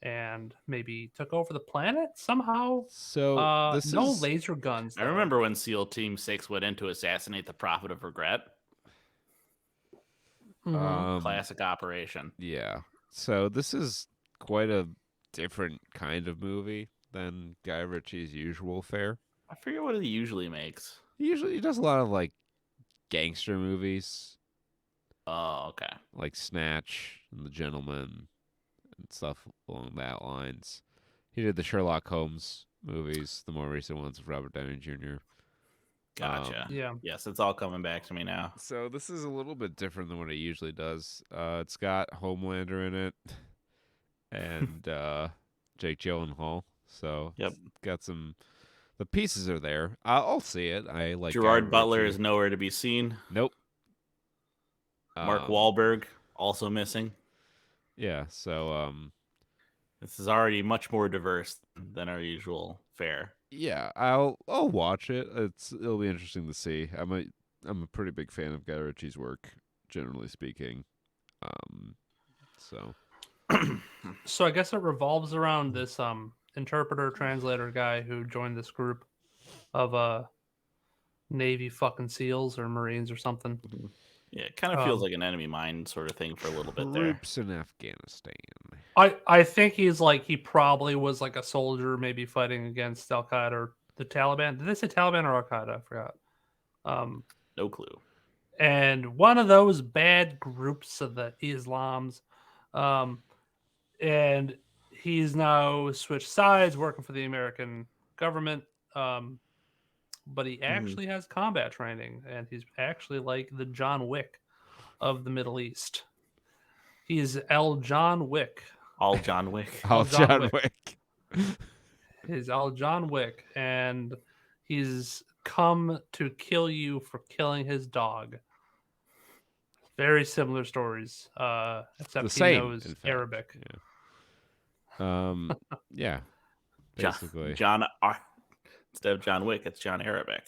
C: and maybe took over the planet somehow.
A: So
C: no laser guns.
B: I remember when SEAL Team 6 went in to assassinate the Prophet of Regret. Classic operation.
A: Yeah. So this is quite a different kind of movie than Guy Ritchie's usual fare.
B: I forget what he usually makes.
A: He does a lot of like gangster movies.
B: Oh, okay.
A: Like Snatch and The Gentleman and stuff along that lines. He did the Sherlock Holmes movies, the more recent ones with Robert Downey Jr.
B: Gotcha.
C: Yeah.
B: Yes, it's all coming back to me now.
A: So this is a little bit different than what he usually does. It's got Homelander in it and Jake Gyllenhaal. So it's got some. The pieces are there. I'll see it. I like
B: Gerard Butler is nowhere to be seen.
A: Nope.
B: Mark Wahlberg also missing.
A: Yeah. So
B: this is already much more diverse than our usual fare.
A: Yeah, I'll watch it. It'll be interesting to see. I'm a pretty big fan of Guy Ritchie's work, generally speaking. So
C: I guess it revolves around this interpreter translator guy who joined this group of Navy fucking SEALs or Marines or something.
B: Yeah, it kind of feels like an enemy mine sort of thing for a little bit there.
A: Troops in Afghanistan.
C: I think he probably was like a soldier, maybe fighting against Al Qaeda or the Taliban. Did they say Taliban or Al Qaeda? I forgot.
B: No clue.
C: And one of those bad groups of the Islams, and he's now switched sides, working for the American government. But he actually has combat training, and he's actually like the John Wick of the Middle East. He's El John Wick.
B: All John Wick.
A: Oh,
C: John
A: John
C: Wick.
A: Wick.
C: He's El John Wick, and he's come to kill you for killing his dog. Very similar stories, except
A: The
C: he
A: same,
C: knows
A: in fact.
C: Arabic.
A: Yeah. Basically.
B: Instead of John Wick, it's John Arabic.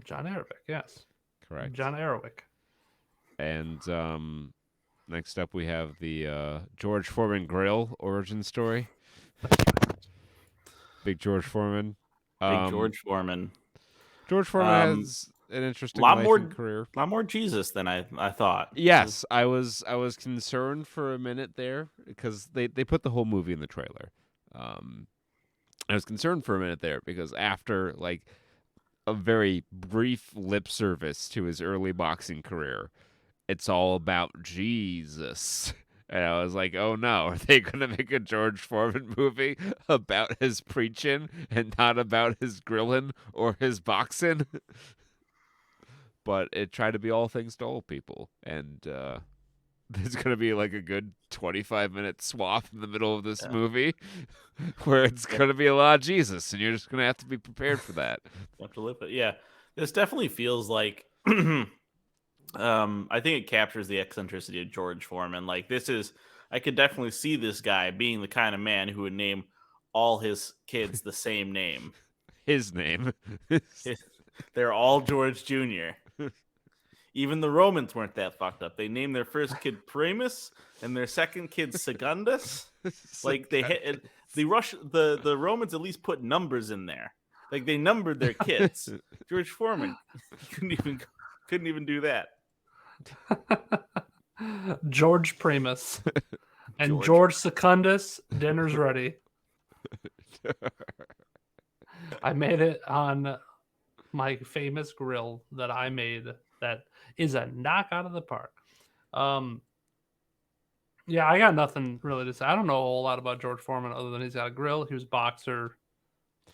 C: John Arabic, yes.
A: Correct.
C: John Arabic.
A: And next up, we have the George Foreman Grill origin story. Big George Foreman.
B: Big George Foreman.
A: George Foreman has an interesting career.
B: A lot more Jesus than I thought.
A: Yes, I was concerned for a minute there because they put the whole movie in the trailer. I was concerned for a minute there because after like a very brief lip service to his early boxing career, it's all about Jesus. And I was like, oh no, are they going to make a George Foreman movie about his preaching and not about his grilling or his boxing? But it tried to be all things to all people. And there's going to be like a good 25-minute swap in the middle of this movie where it's going to be a lot of Jesus. And you're just going to have to be prepared for that.
B: You have to live it. Yeah. This definitely feels like... I think it captures the eccentricity of George Foreman. Like I could definitely see this guy being the kind of man who would name all his kids the same name.
A: His name.
B: They're all George Jr. Even the Romans weren't that fucked up. They named their first kid Primus and their second kid Secundus. Like the Romans at least put numbers in there. Like they numbered their kids. George Foreman couldn't even do that.
C: George Primus and George Secundus, dinner's ready. I made it on my famous grill that I made that is a knock out of the park. Yeah, I got nothing really to say. I don't know a whole lot about George Foreman other than he's got a grill. He was a boxer.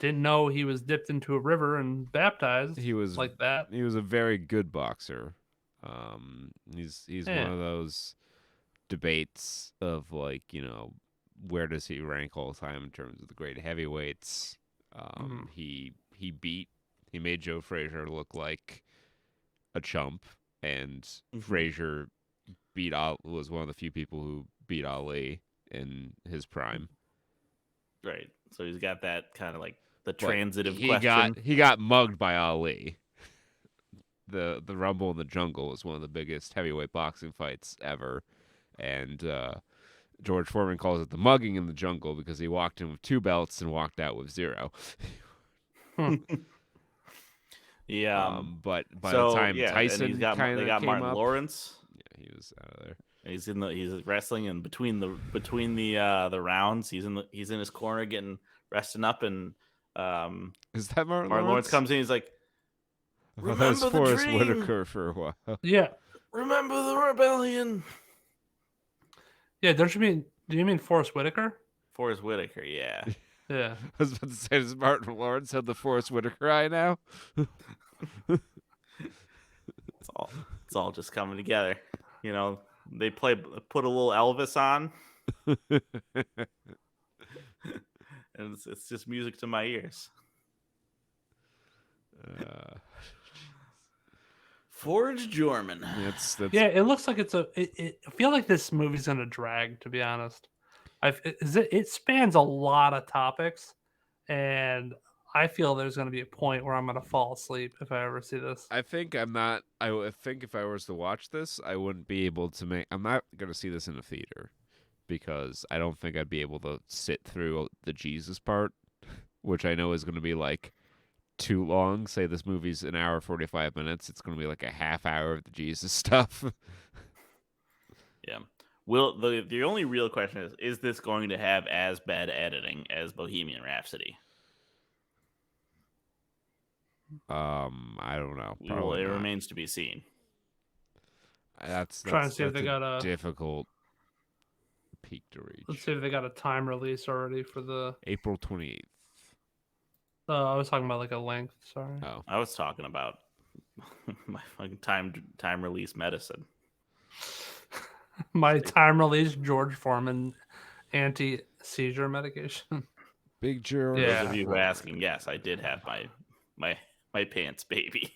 C: Didn't know he was dipped into a river and baptized.
A: He was
C: like that.
A: He was a very good boxer. He's one of those debates of like, you know, where does he rank all the time in terms of the great heavyweights? He made Joe Frazier look like a chump, and Frazier was one of the few people who beat Ali in his prime.
B: Right. So he's got that kind of like the transitive question.
A: He got mugged by Ali. The Rumble in the Jungle was one of the biggest heavyweight boxing fights ever, and George Foreman calls it the mugging in the jungle because he walked in with 2 belts and walked out with 0.
B: Yeah,
A: but by the time Tyson
B: they got Martin
A: up,
B: Lawrence.
A: Yeah, he was out of there.
B: He's wrestling, and between the rounds, he's in his corner getting resting up, and
A: is that Martin
B: Lawrence comes in, he's like,
A: remember the Forrest Whitaker for a while.
C: Yeah,
B: remember the rebellion.
C: Yeah, do you mean Forrest Whitaker?
B: Forrest Whitaker, yeah.
C: Yeah.
A: I was about to say, does Martin Lawrence have the Forrest Whitaker eye now?
B: It's all just coming together. You know, they put a little Elvis on, and it's just music to my ears. Forge Jorman.
C: Yeah, it looks like I feel like this movie's gonna drag, to be honest. It spans a lot of topics, and I feel there's going to be a point where I'm going to fall asleep if I ever see this.
A: I think if I was to watch this, I wouldn't be able to I'm not going to see this in a theater because I don't think I'd be able to sit through the Jesus part, which I know is going to be like too long. Say this movie's an hour 45 minutes, it's going to be like a half hour of the Jesus stuff.
B: Yeah. The only real question is this going to have as bad editing as Bohemian Rhapsody?
A: I don't know.
B: Well, it remains to be seen.
A: That's
C: trying to see if they got
A: difficult peak to reach.
C: Let's see if they got a time release already for the.
A: April 28th.
C: I was talking about like a length. Sorry.
A: Oh,
B: I was talking about my fucking time release medicine.
C: My time release George Foreman anti-seizure medication.
A: Big George.
B: For
C: Yeah.
B: those of you who are asking, yes, I did have my pants baby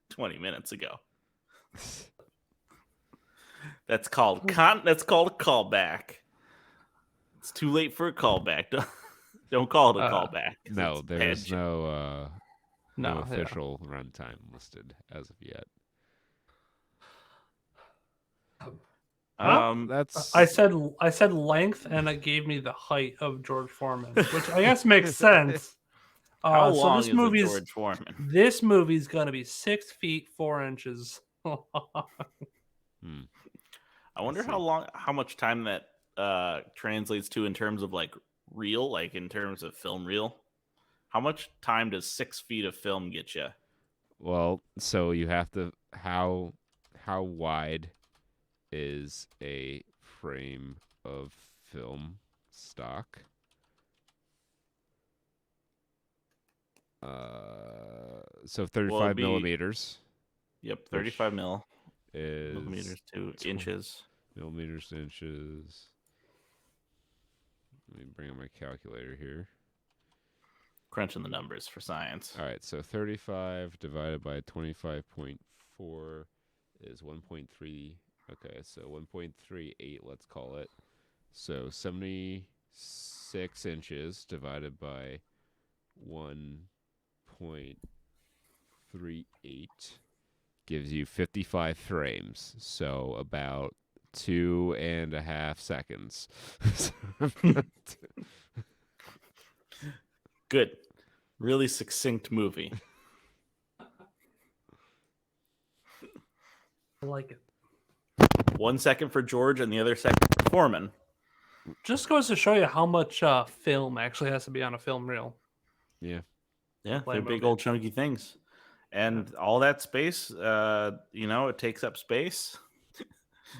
B: 20 minutes ago. That's called a callback. It's too late for a callback. Don't call it a callback.
A: No,
B: it's
A: there is
B: bad
A: no
C: No,
A: official runtime listed as of yet. That's
C: I said length, and it gave me the height of George Foreman, which I guess makes sense.
B: How
C: So
B: long
C: this
B: is
C: movie's
B: George Foreman?
C: This movie's gonna be 6 feet 4 inches.
B: I wonder how much time that translates to in terms of like reel, like in terms of film reel. How much time does 6 feet of film get you?
A: Well, so you have to how wide is a frame of film stock? So 35 millimeters.
B: Yep, 35
A: is
B: millimeters to inches.
A: Millimeters to inches. Let me bring up my calculator here.
B: Crunching the numbers for science.
A: All right, so 35 divided by 25.4 is 1.3. Okay, so 1.38, let's call it. So 76 inches divided by 1.38 gives you 55 frames. So about 2.5 seconds.
B: Good. Really succinct movie.
C: I like it.
B: 1 second for George and the other second for Foreman.
C: Just goes to show you how much film actually has to be on a film reel.
A: Yeah.
B: Yeah,
C: Play
B: they're
C: a
B: big
C: movie.
B: old chunky things. And all that space, it takes up space.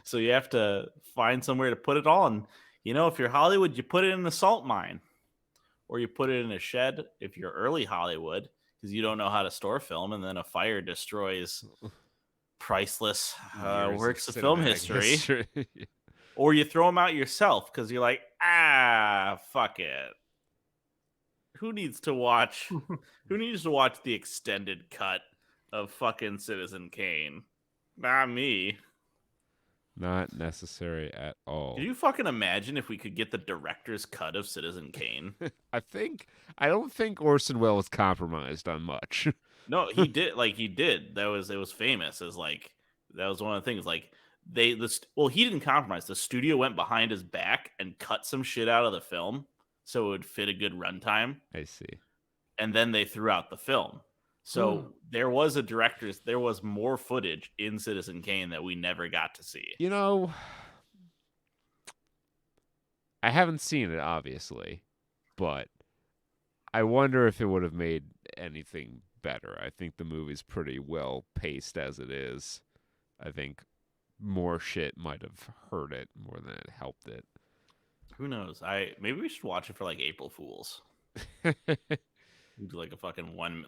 B: So you have to find somewhere to put it all. And, if you're Hollywood, you put it in a salt mine. Or you put it in a shed if you're early Hollywood, because you don't know how to store film, and then a fire destroys priceless works of film history. Or you throw them out yourself because you're like, fuck it. Who needs to watch the extended cut of fucking Citizen Kane? Not me.
A: Not necessary at all.
B: Could you fucking imagine if we could get the director's cut of Citizen Kane?
A: I don't think Orson Welles compromised on much.
B: No, he did. He did. It was famous as that was one of the things. He didn't compromise. The studio went behind his back and cut some shit out of the film so it would fit a good runtime.
A: I see.
B: And then they threw out the film. So there was more footage in Citizen Kane that we never got to see.
A: I haven't seen it, obviously, but I wonder if it would have made anything better. I think the movie's pretty well paced as it is. I think more shit might have hurt it more than it helped it.
B: Who knows? Maybe we should watch it for April Fools. Do a fucking 1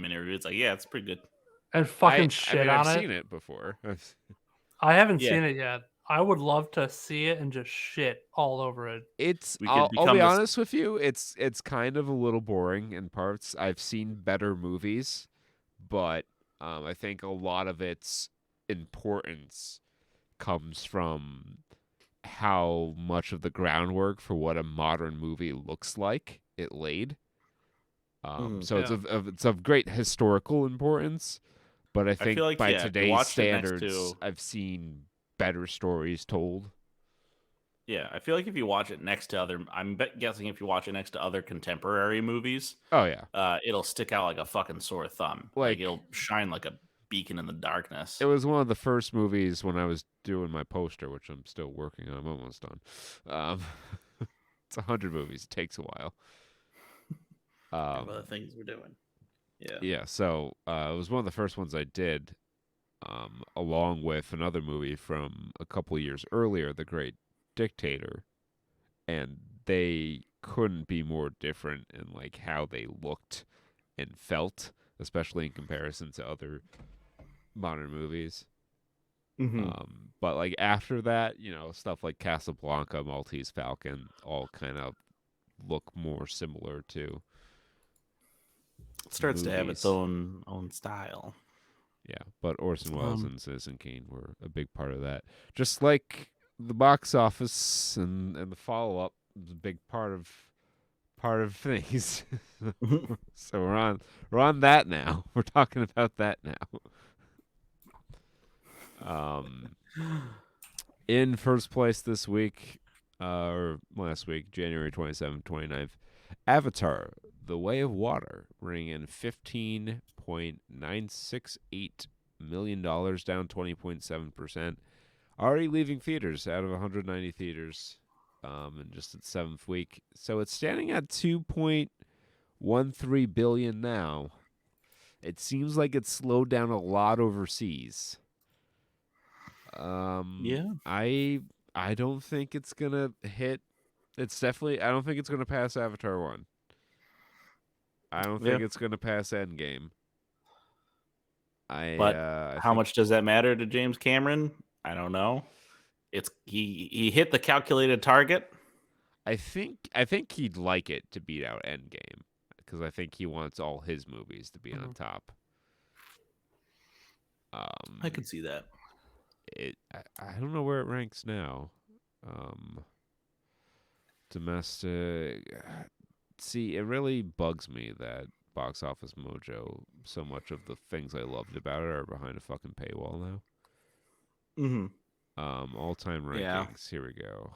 B: minute review. It's it's pretty good.
C: And fucking shit on it.
A: I've seen it before.
C: I haven't seen it yet. I would love to see it and just shit all over it.
A: I'll be honest with you. It's kind of a little boring in parts. I've seen better movies, but I think a lot of its importance comes from how much of the groundwork for what a modern movie looks like it laid. It's of great historical importance, but I think by today's standards, I've seen better stories told.
B: Yeah, I feel like if you watch it next to I'm guessing if you watch it next to other contemporary movies,
A: oh yeah,
B: it'll stick out like a fucking sore thumb. It'll shine like a beacon in the darkness.
A: It was one of the first movies when I was doing my poster, which I'm still working on. I'm almost done. It's 100 movies. It takes a while.
B: Other things we're doing.
A: Yeah. So it was one of the first ones I did, along with another movie from a couple of years earlier, the great dictator, and they couldn't be more different in like how they looked and felt, especially in comparison to other modern movies.
B: Mm-hmm.
A: But like after that, stuff like Casablanca, Maltese Falcon, all kind of look more similar to
B: It starts to have its
A: movies.
B: own style.
A: Yeah, but Orson Welles and Citizen Kane were a big part of that. Just like the box office and the follow up was a big part of things. So we're on that now. We're talking about that now. In first place this week, or last week, January 27th, 29th, Avatar: The Way of Water, bringing in $15.968 million, down 20.7%. Already leaving theaters out of 190 theaters, in just its seventh week. So it's standing at $2.13 billion now. It seems like it's slowed down a lot overseas.
B: Yeah.
A: I don't think it's gonna hit. It's definitely. I don't think it's gonna pass Avatar 1. I don't think it's gonna pass Endgame.
B: But
A: I
B: how
A: think
B: much does that matter to James Cameron? I don't know. It's he hit the calculated target.
A: I think he'd like it to beat out Endgame because I think he wants all his movies to be on top.
B: I could see that.
A: I don't know where it ranks now. Domestic. See, it really bugs me that Box Office Mojo, so much of the things I loved about it are behind a fucking paywall now.
B: Mm-hmm.
A: All-time rankings.
B: Yeah.
A: Here we go.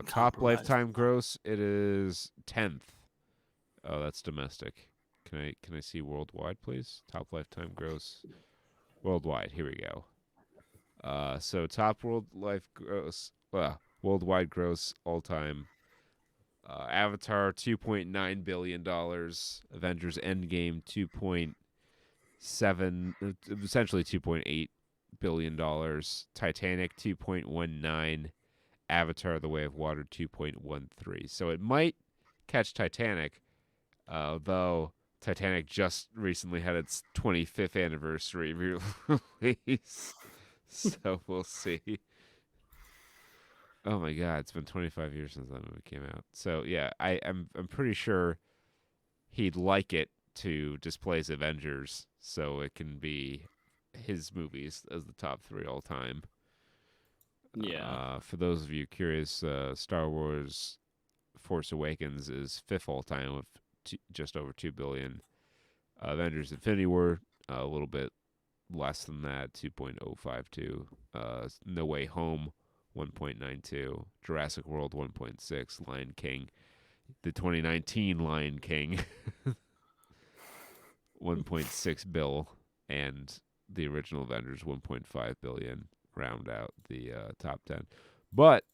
A: Top lifetime gross. It is 10th. Oh, that's domestic. Can I see worldwide, please? Top lifetime gross worldwide. Here we go. So top worldwide gross all time. Avatar $2.9 billion. Avengers Endgame essentially $2.8 billion. Titanic $2.19. Avatar: The Way of Water 2.13. So it might catch Titanic, though Titanic just recently had its 25th anniversary release. So we'll see. Oh my God, it's been 25 years since that movie came out. So yeah, I'm pretty sure he'd like it to displace Avengers, so it can be his movies as the top 3 all time.
B: Yeah.
A: For those of you curious, Star Wars Force Awakens is 5th all time with just over 2 billion. Avengers Infinity War, a little bit less than that, 2.052. No Way Home, 1.92. Jurassic World, 1.6. Lion King, the 2019 Lion King, 1.6 bill, and the original Avengers, 1.5 billion, round out the top 10. But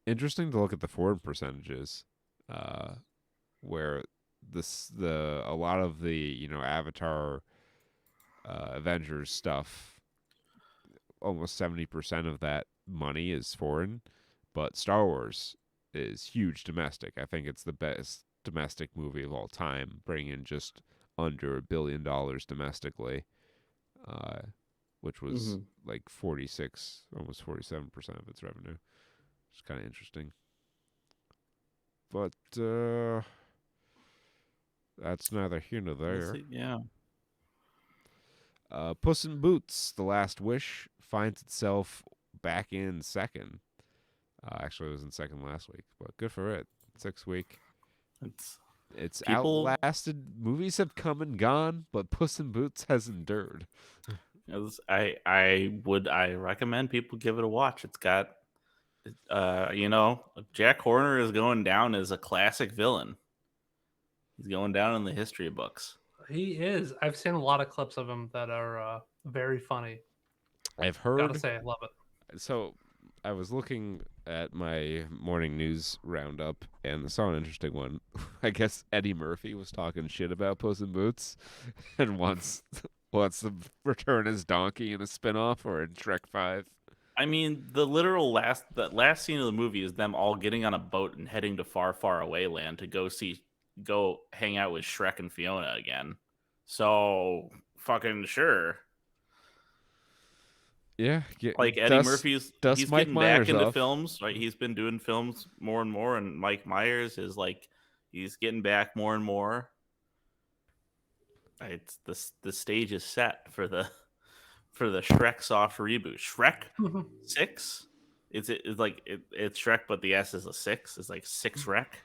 A: interesting to look at the foreign percentages, where a lot of the Avatar, Avengers stuff, almost 70% of that money is foreign, but Star Wars is huge domestic. I think it's the best domestic movie of all time, bringing in just under $1 billion domestically, which was like 46, almost 47% of its revenue. It's kind of interesting. But that's neither here nor there.
B: Yeah.
A: Puss in Boots: The Last Wish finds itself back in second. Actually, it was in second last week, but good for it. 6th week. It's outlasted. Movies have come and gone, but Puss in Boots has endured.
B: I recommend people give it a watch. It's got, Jack Horner is going down as a classic villain. He's going down in the history books.
C: He is. I've seen a lot of clips of him that are very funny.
A: I've heard.
C: Gotta say, I love it.
A: So I was looking at my morning news roundup and saw an interesting one. I guess Eddie Murphy was talking shit about Puss in Boots and wants to return as Donkey in a spinoff or in Shrek 5.
B: I mean, the last scene of the movie is them all getting on a boat and heading to far, far away land to go hang out with Shrek and Fiona again. So fucking sure.
A: Yeah,
B: Like Eddie Murphy's, he's
A: Mike
B: getting
A: Myers
B: back into
A: off.
B: films, right? He's been doing films more and more, and Mike Myers is like, he's getting back more and more. It's the stage is set for the Shrek soft reboot. Shrek 6? It's Shrek, but the S is a 6. It's like 6 Wreck.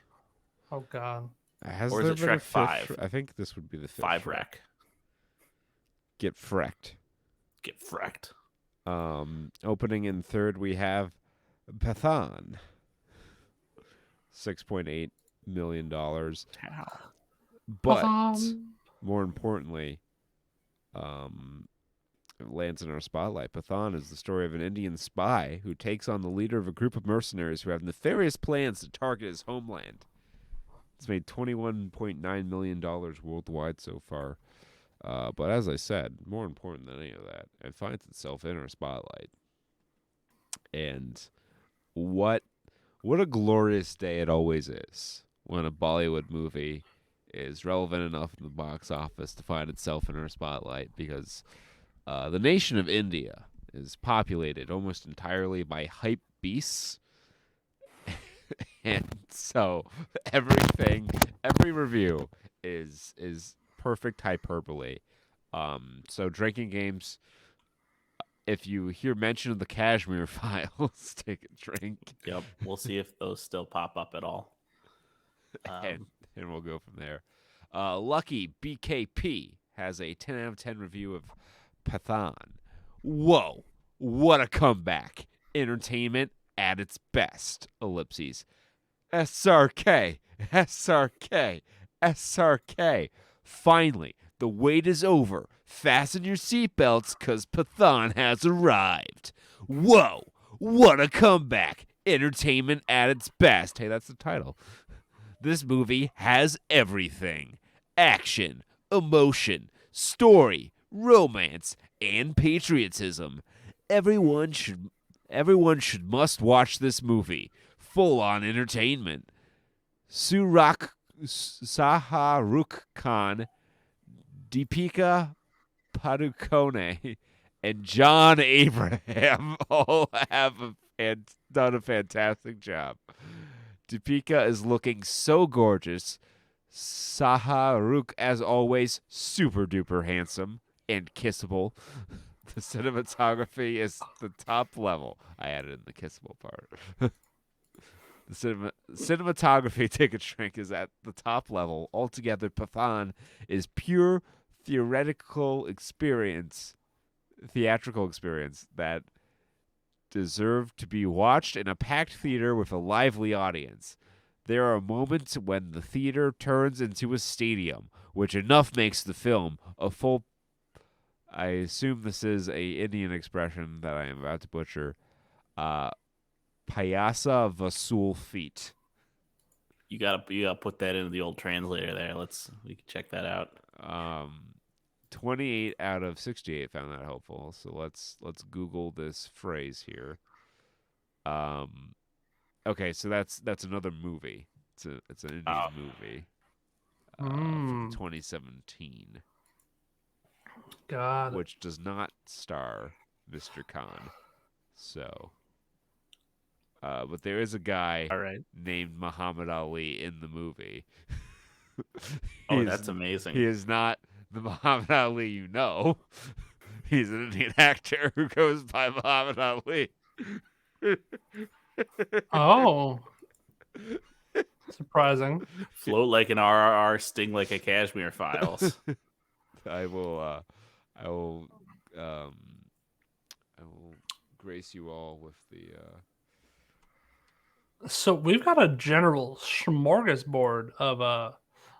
C: Oh God.
A: Has
B: Or
A: there
B: is it
A: been a
B: Shrek
A: fifth?
B: 5?
A: I think this would be the fifth.
B: 5
A: Shrek.
B: Wreck.
A: Get frecked.
B: Get frecked.
A: Opening in third, we have Pathan. $6.8 million. But more importantly, it lands in our spotlight. Pathan is the story of an Indian spy who takes on the leader of a group of mercenaries who have nefarious plans to target his homeland. It's made $21.9 million worldwide so far. But as I said, more important than any of that, it finds itself in our spotlight. And what a glorious day it always is when a Bollywood movie is relevant enough in the box office to find itself in our spotlight, because the nation of India is populated almost entirely by hype beasts. And so every review is perfect hyperbole. So drinking games, if you hear mention of the Kashmir Files, take a drink.
B: Yep, we'll see if those still pop up at all.
A: And we'll go from there. Lucky BKP has a 10 out of 10 review of Pathan. Whoa, what a comeback. Entertainment at its best. Ellipses. SRK. Finally, the wait is over. Fasten your seatbelts, because Pathan has arrived. Whoa, what a comeback. Entertainment at its best. Hey, that's the title. This movie has everything. Action, emotion, story, romance, and patriotism. Everyone should must watch this movie. Full-on entertainment. Saharukh Khan, Deepika Padukone, and John Abraham all have done a fantastic job. Deepika is looking so gorgeous. Saharukh, as always, super duper handsome and kissable. The cinematography is the top level. I added in the kissable part. The cinematography, take a drink, is at the top level. Altogether, Pathan is pure theatrical experience that deserved to be watched in a packed theater with a lively audience. There are moments when the theater turns into a stadium, which enough makes the film a full... I assume this is a Indian expression that I am about to butcher. Payasa Vasul feet.
B: You gotta put that into the old translator there. We can check that out.
A: 28 out of 68 found that helpful. So let's Google this phrase here. Okay, so that's another movie. It's an Indian movie from 2017.
C: God.
A: Which does not star Mr. Khan. So, but there is a guy named Muhammad Ali in the movie.
B: That's amazing.
A: He is not the Muhammad Ali you know. He's an Indian actor who goes by Muhammad Ali.
C: Oh. Surprising.
B: Float like an RRR, sting like a Kashmir Files.
A: I will grace you all with the.
C: So we've got a general smorgasbord of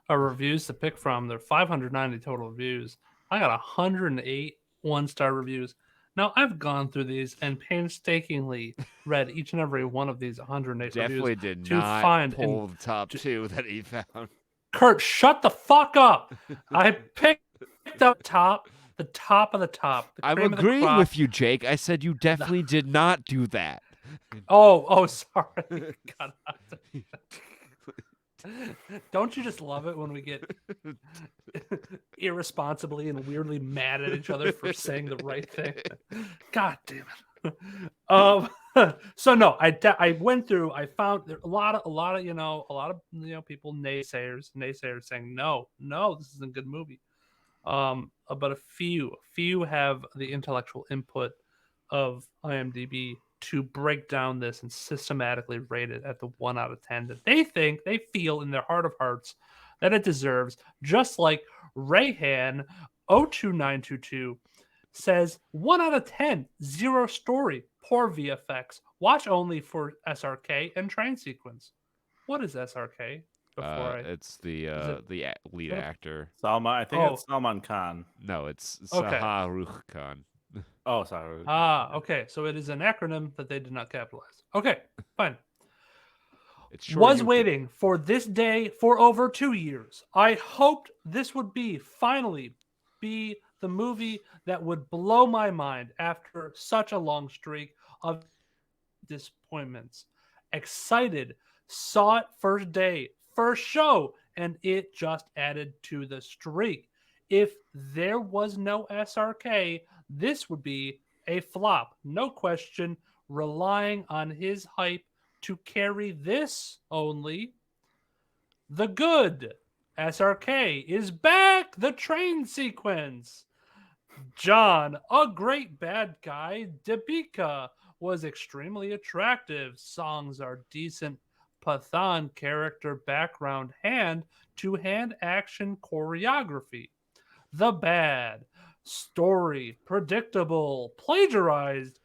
C: reviews to pick from. There are 590 total reviews. I got 108 one-star reviews. Now, I've gone through these and painstakingly read each and every one of these 108
A: Definitely
C: reviews.
A: did
C: to
A: not
C: find
A: pull the top two that he found.
C: Kurt, shut the fuck up. I picked up top The top of the top. The
A: I'm
C: cream of the
A: agreeing
C: crop.
A: with you, Jake. I said you definitely did not do that.
C: Oh, sorry. God. Don't you just love it when we get irresponsibly and weirdly mad at each other for saying the right thing? God damn it. So no, I went through. I found there a lot of people naysayers saying no, this isn't a good movie. But a few have the intellectual input of IMDb to break down this and systematically rate it at the 1 out of 10 that they feel in their heart of hearts that it deserves, just like Rayhan 02922 says 1 out of 10, zero story, poor VFX, watch only for SRK and train sequence. What is SRK?
A: It's the lead actor.
B: Salman, I think it's Salman Khan.
A: No, it's
C: Okay.
A: Shah Rukh Khan.
B: Oh, sorry.
C: Okay. So it is an acronym that they did not capitalize. Okay, fine.
A: It's
C: Was waiting for this day for over 2 years. I hoped this would finally be the movie that would blow my mind after such a long streak of disappointments. Excited, saw it first day, first show, and it just added to the streak. If there was no SRK, this would be a flop, no question, relying on his hype to carry this only. The good SRK is back, the train sequence. John, a great bad guy. Deepika was extremely attractive. Songs are decent. Pathan character background hand-to-hand action choreography. The bad story predictable, plagiarized. ...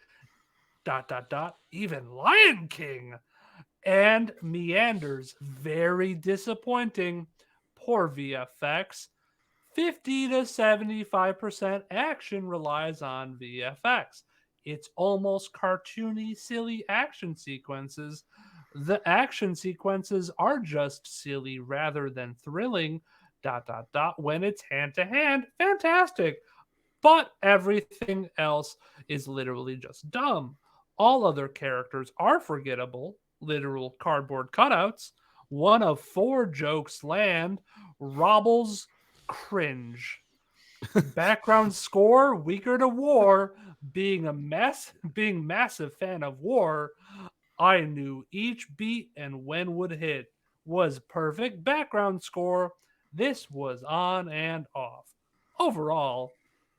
C: Even Lion King and meanders very disappointing. Poor VFX. 50 to 75% action relies on VFX. It's almost cartoony, silly action sequences. The action sequences are just silly rather than thrilling. ... When it's hand to hand, fantastic. But everything else is literally just dumb. All other characters are forgettable, literal cardboard cutouts. 1 of 4 jokes land. Robbles cringe. Background score weaker to war. Being massive fan of war, I knew each beat and when would hit. Was perfect background score. This was on and off. Overall,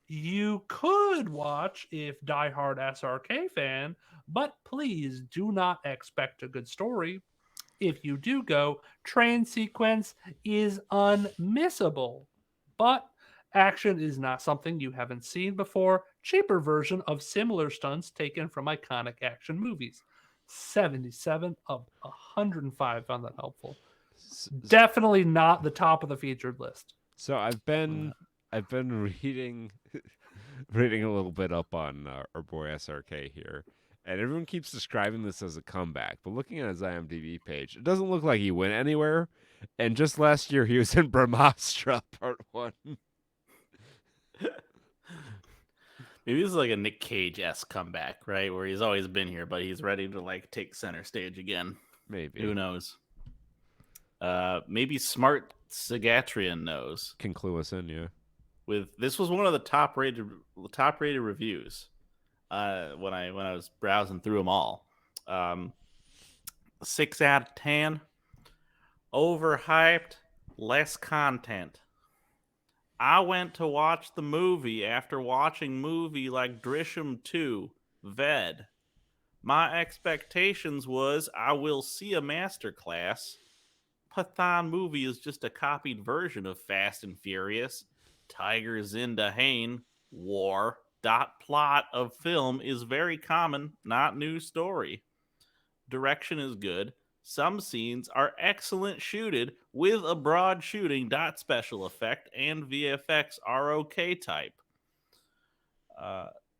C: you could watch if diehard SRK fan, but please do not expect a good story. If you do go, train sequence is unmissable. But action is not something you haven't seen before. Cheaper version of similar stunts taken from iconic action movies. 77 of 105 found that helpful. Definitely not the top of the featured list.
A: So I've been reading reading a little bit up on our boy SRK here, and everyone keeps describing this as a comeback. But looking at his IMDb page, it doesn't look like he went anywhere. And just last year, he was in Brahmastra Part 1.
B: Maybe this is like a Nick Cage-esque comeback, right? Where he's always been here, but he's ready to like take center stage again.
A: Maybe.
B: Who knows? Maybe Smart Sagatrian knows.
A: Can clue us in, yeah.
B: This was one of the top rated reviews when I was browsing through them all. 6 out of 10. Overhyped, less content. I went to watch the movie after watching movie like Drishyam 2, Ved. My expectations was I will see a masterclass. Pathan movie is just a copied version of Fast and Furious. Tiger Zinda Hain, war. Plot of film is very common, not new story. Direction is good. Some scenes are excellent shooted with a broad shooting. Special effect and VFX are okay type.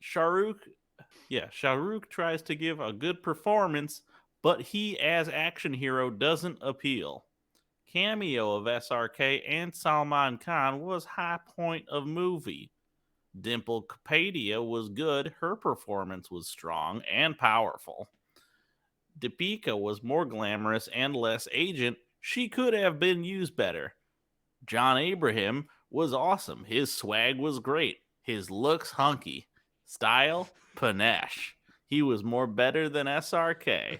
B: Shah Rukh tries to give a good performance, but he as action hero doesn't appeal. Cameo of SRK and Salman Khan was high point of movie. Dimple Kapadia was good. Her performance was strong and powerful. Deepika was more glamorous and less agent. She could have been used better. John Abraham was awesome. His swag was great. His looks hunky. Style, panache. He was more better than SRK.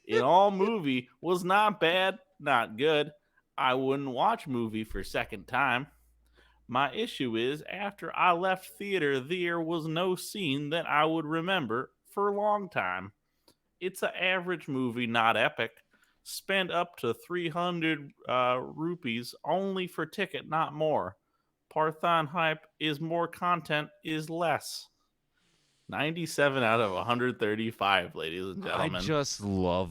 B: In all, movie was not bad, not good. I wouldn't watch movie for second time. My issue is, after I left theater, there was no scene that I would remember for a long time. It's an average movie, not epic. Spend up to 300 rupees only for ticket, not more. Parthon hype is more, content is less. 97 out of 135, ladies and gentlemen.
A: I just love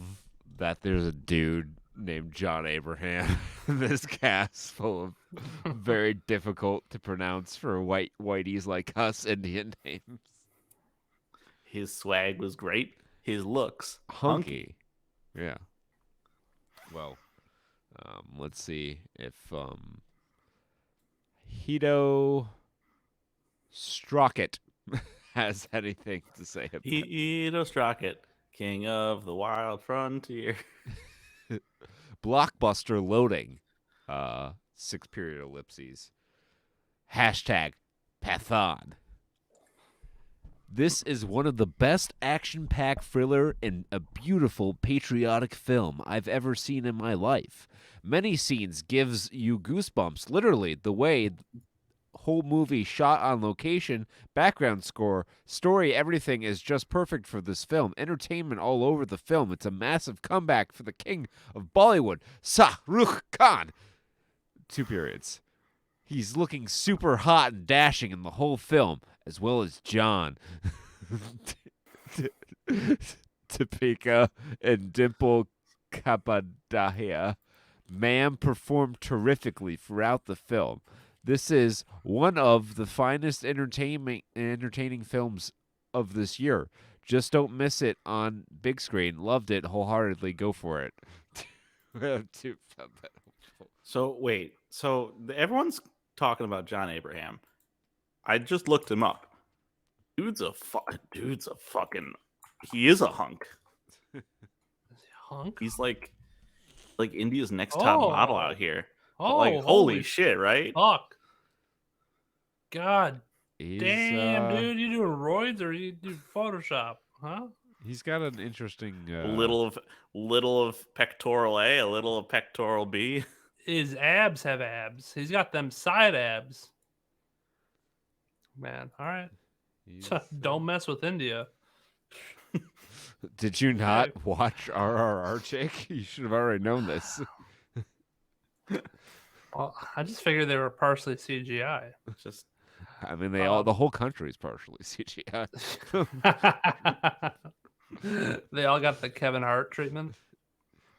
A: that there's a dude named John Abraham in this cast full of very difficult to pronounce for whiteies like us Indian names.
B: His swag was great. His looks
A: Hunky. Yeah. Well, let's see if Hito Strockett has anything to say about it.
B: Hito Strockett, king of the wild frontier.
A: Blockbuster loading. 6 period ellipses. Hashtag Pathon. This is one of the best action-packed thriller and a beautiful patriotic film I've ever seen in my life. Many scenes gives you goosebumps, literally, the way whole movie shot on location, background score, story, everything is just perfect for this film. Entertainment all over the film. It's a massive comeback for the king of Bollywood, Shah Rukh Khan. 2 periods. He's looking super hot and dashing in the whole film, as well as John. Deepika and Dimple Kapadia. Ma'am performed terrifically throughout the film. This is one of the finest entertaining films of this year. Just don't miss it on big screen. Loved it wholeheartedly. Go for it.
B: So wait, everyone's talking about John Abraham. I just looked him up. Dude's a fucking. He is a hunk.
C: Is he a hunk?
B: He's like India's next top model out here.
C: Oh,
B: like holy shit, right?
C: Fuck. God damn, dude, you doing roids or you do Photoshop, huh?
A: He's got an interesting
B: A little of pectoral A, a little of pectoral B.
C: His abs have abs. He's got them side abs. Man, all right. Don't mess with India.
A: Did you not watch RRR, Jake? You should have already known this.
C: Well, I just figured they were partially CGI.
A: I mean, the whole country is partially CGI.
C: They all got the Kevin Hart treatment.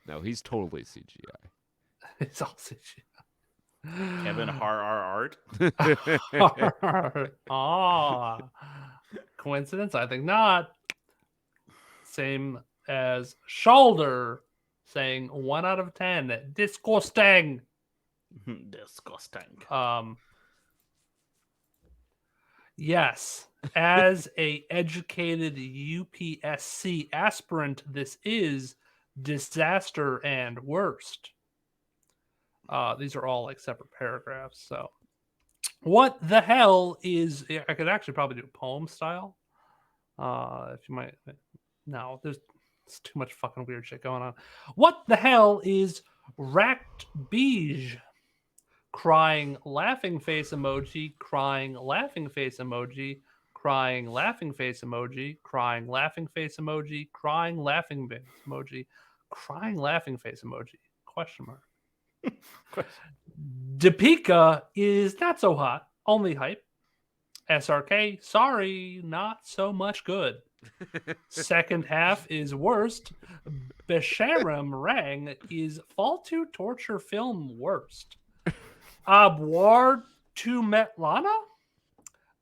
A: No, he's totally CGI.
C: It's all CGI.
B: Kevin Hart.
C: Coincidence? I think not. Same as Shoulder saying 1 out of 10. Disgusting.
B: Disgusting.
C: Yes, as a educated UPSC aspirant, this is disaster and worst. These are all like separate paragraphs. So, what the hell is? I could actually probably do poem style. If you might. No, there's too much fucking weird shit going on. What the hell is racked beige? Crying laughing face emoji, crying laughing face emoji, crying laughing face emoji, crying laughing face emoji, crying laughing face emoji, crying laughing face emoji. Question mark. Deepika is not so hot, only hype. SRK, sorry, not so much good. Second half is worst. Besharam Rang is fall to torture film worst. Abwar to Metlana?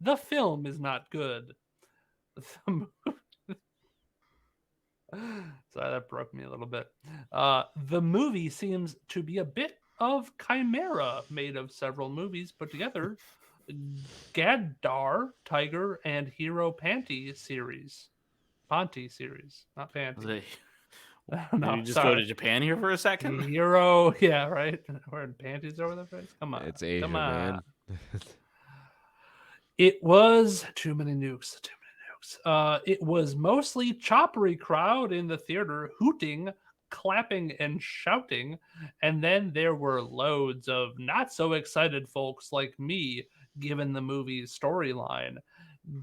C: The film is not good. Sorry, that broke me a little bit. The movie seems to be a bit of chimera made of several movies put together. Gaddar Tiger and Hero Panty series. Panty series, not Panty.
B: Did you just go to Japan here for a second?
C: Hero, yeah, right. Wearing panties over their face. Come on,
A: It's Asia,
C: come on.
A: man.
C: It was too many nukes. Too many nukes. It was mostly choppery crowd in the theater, hooting, clapping, and shouting, and then there were loads of not so excited folks like me, given the movie's storyline.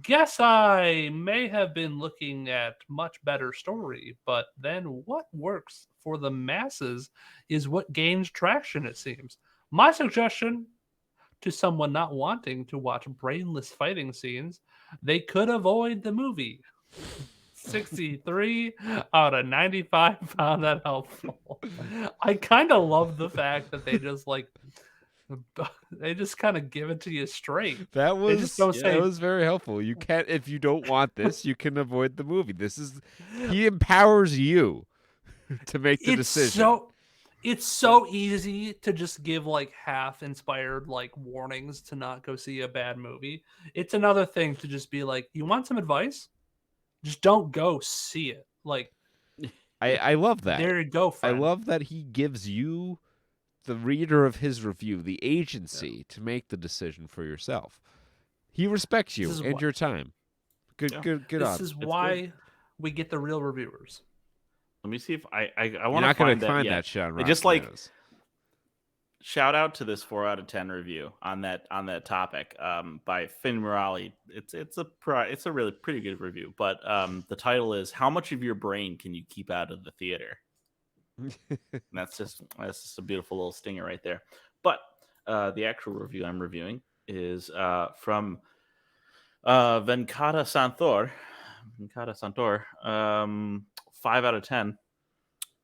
C: Guess I may have been looking at much better story, but then what works for the masses is what gains traction, it seems. My suggestion to someone not wanting to watch brainless fighting scenes, they could avoid the movie. 63 out of 95 found that helpful. I kind of love the fact that they just kind of give it to you straight.
A: That
C: They just don't say,
A: was very helpful. You can't, if you don't want this, you can avoid the movie. He empowers you to make the decision.
C: It's so easy to just give like half inspired like warnings to not go see a bad movie. It's another thing to just be like, you want some advice? Just don't go see it. Like,
A: I love that.
C: There you go, friend.
A: I love that he gives you, the reader of his review, the agency to make the decision for yourself. He respects you and your time. Good on.
C: This is why we get the real reviewers.
B: Let me see if I want to find that.
A: You're not going to find that shit on Rotten
B: just like
A: Tomatoes.
B: Shout out to this 4 out of 10 review on that topic by Finn Morali. It's a really pretty good review, but the title is "How much of your brain can you keep out of the theater?" that's just a beautiful little stinger right there. But the actual review I'm reviewing is from Venkata Santor. 5 out of 10.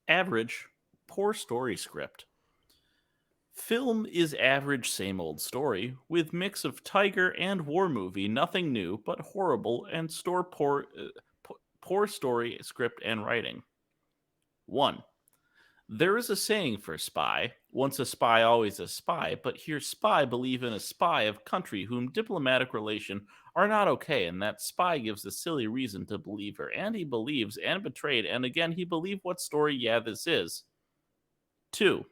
B: Average, poor story script. Film is average, same old story, with mix of tiger and war movie, nothing new, but horrible and poor story, script, and writing. 1. There is a saying for spy, once a spy, always a spy, but here spy believe in a spy of country whom diplomatic relation are not okay, and that spy gives a silly reason to believe her, and he believes and betrayed, and again he believed what story this is. 2.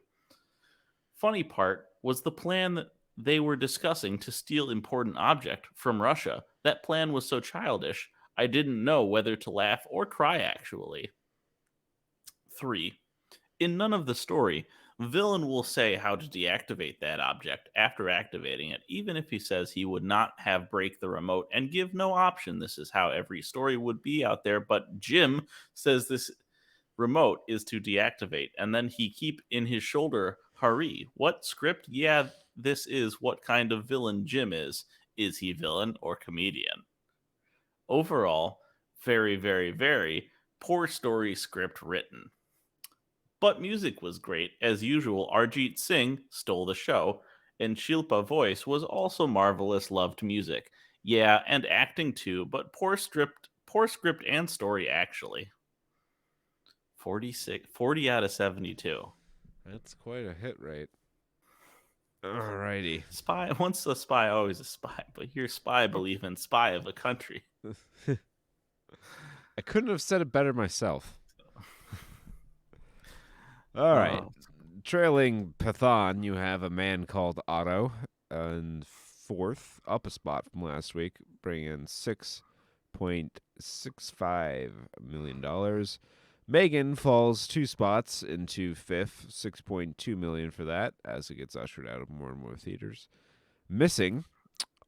B: Funny part was the plan that they were discussing to steal important object from Russia. That plan was so childish, I didn't know whether to laugh or cry actually. 3. In none of the story, villain will say how to deactivate that object after activating it, even if he says he would not have break the remote and give no option. This is how every story would be out there, but Jim says this remote is to deactivate, and then he keep in his shoulder, hurry. What script? Yeah, this is what kind of villain Jim is. Is he villain or comedian? Overall, very, very, very poor story script written. But music was great. As usual, Arjit Singh stole the show, and Shilpa voice was also marvelous, loved music. Yeah, and acting too, but poor script and story actually. 40 out of 72.
A: That's quite a hit rate. Alrighty.
B: Spy, once a spy, always a spy. But here, spy believe in spy of a country.
A: I couldn't have said it better myself. All right. Trailing Pathan, you have A Man Called Otto in 4th, up a spot from last week, bringing in $6.65 million. Megan falls 2 spots into 5th, $6.2 million for that, as it gets ushered out of more and more theaters. Missing,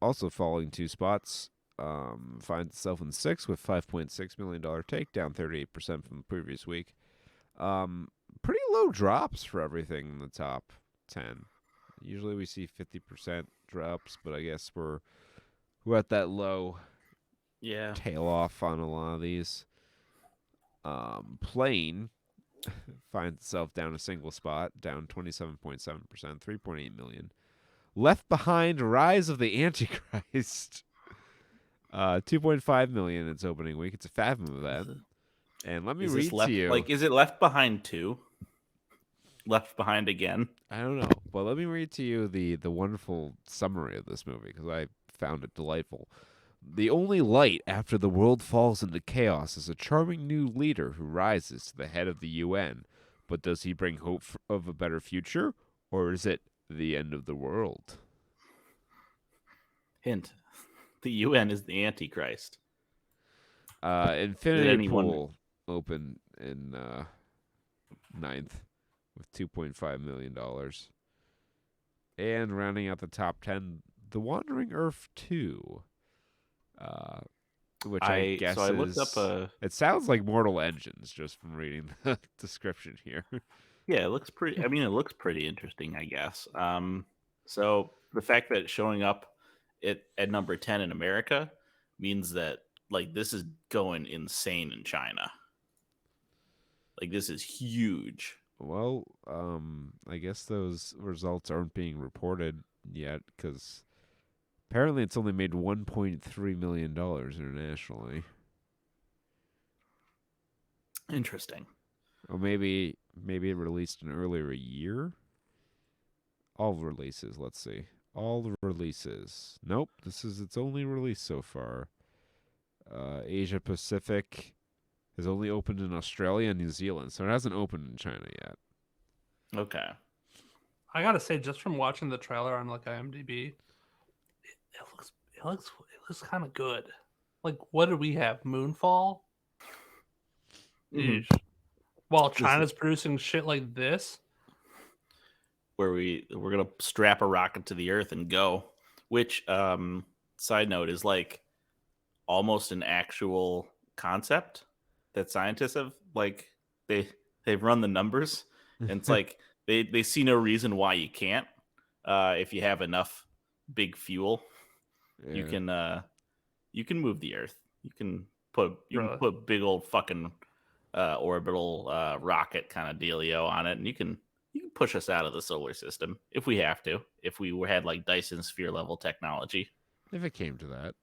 A: also falling 2 spots, finds itself in 6th with $5.6 million take, down 38% from the previous week. Pretty low drops for everything in the top 10. Usually we see 50% drops, but I guess we're at that low tail off on a lot of these. Plane finds itself down a single spot, down 27.7%, $3.8 million. Left Behind, Rise of the Antichrist, $2.5 million its opening week. It's a fathom of that. And let me read to you.
B: Like, is it Left Behind 2? Left Behind again?
A: I don't know. But let me read to you the wonderful summary of this movie because I found it delightful. The only light after the world falls into chaos is a charming new leader who rises to the head of the UN. But does he bring hope of a better future, or is it the end of the world?
B: Hint: the UN is the Antichrist.
A: Infinity Pool opened in 9th with $2.5 million. And rounding out the top 10, The Wandering Earth 2. Which I guess
B: I looked up
A: it sounds like Mortal Engines just from reading the description here.
B: Yeah, it looks pretty. I mean, it looks pretty interesting, I guess. So the fact that it's showing up at number 10 in America means that like this is going insane in China. Like this is huge.
A: Well, I guess those results aren't being reported yet because apparently it's only made $1.3 million internationally.
B: Interesting.
A: Or maybe it released in earlier year. All releases, let's see. All the releases. Nope, this is its only release so far. Asia Pacific has only opened in Australia and New Zealand, so it hasn't opened in China yet.
B: Okay.
C: I gotta say, just from watching the trailer on like IMDb, it looks kind of good. Like, what do we have? Moonfall.
B: Mhm.
C: While China's producing shit like this,
B: Where we're gonna strap a rocket to the Earth and go. Which, side note, is like almost an actual concept that scientists have like they've run the numbers, and it's like they see no reason why you can't. If you have enough big fuel, you can move the Earth. You can put big old fucking orbital rocket kind of dealio on it, and you can push us out of the solar system if we have to. If we had like Dyson sphere level technology.
A: If it came to that.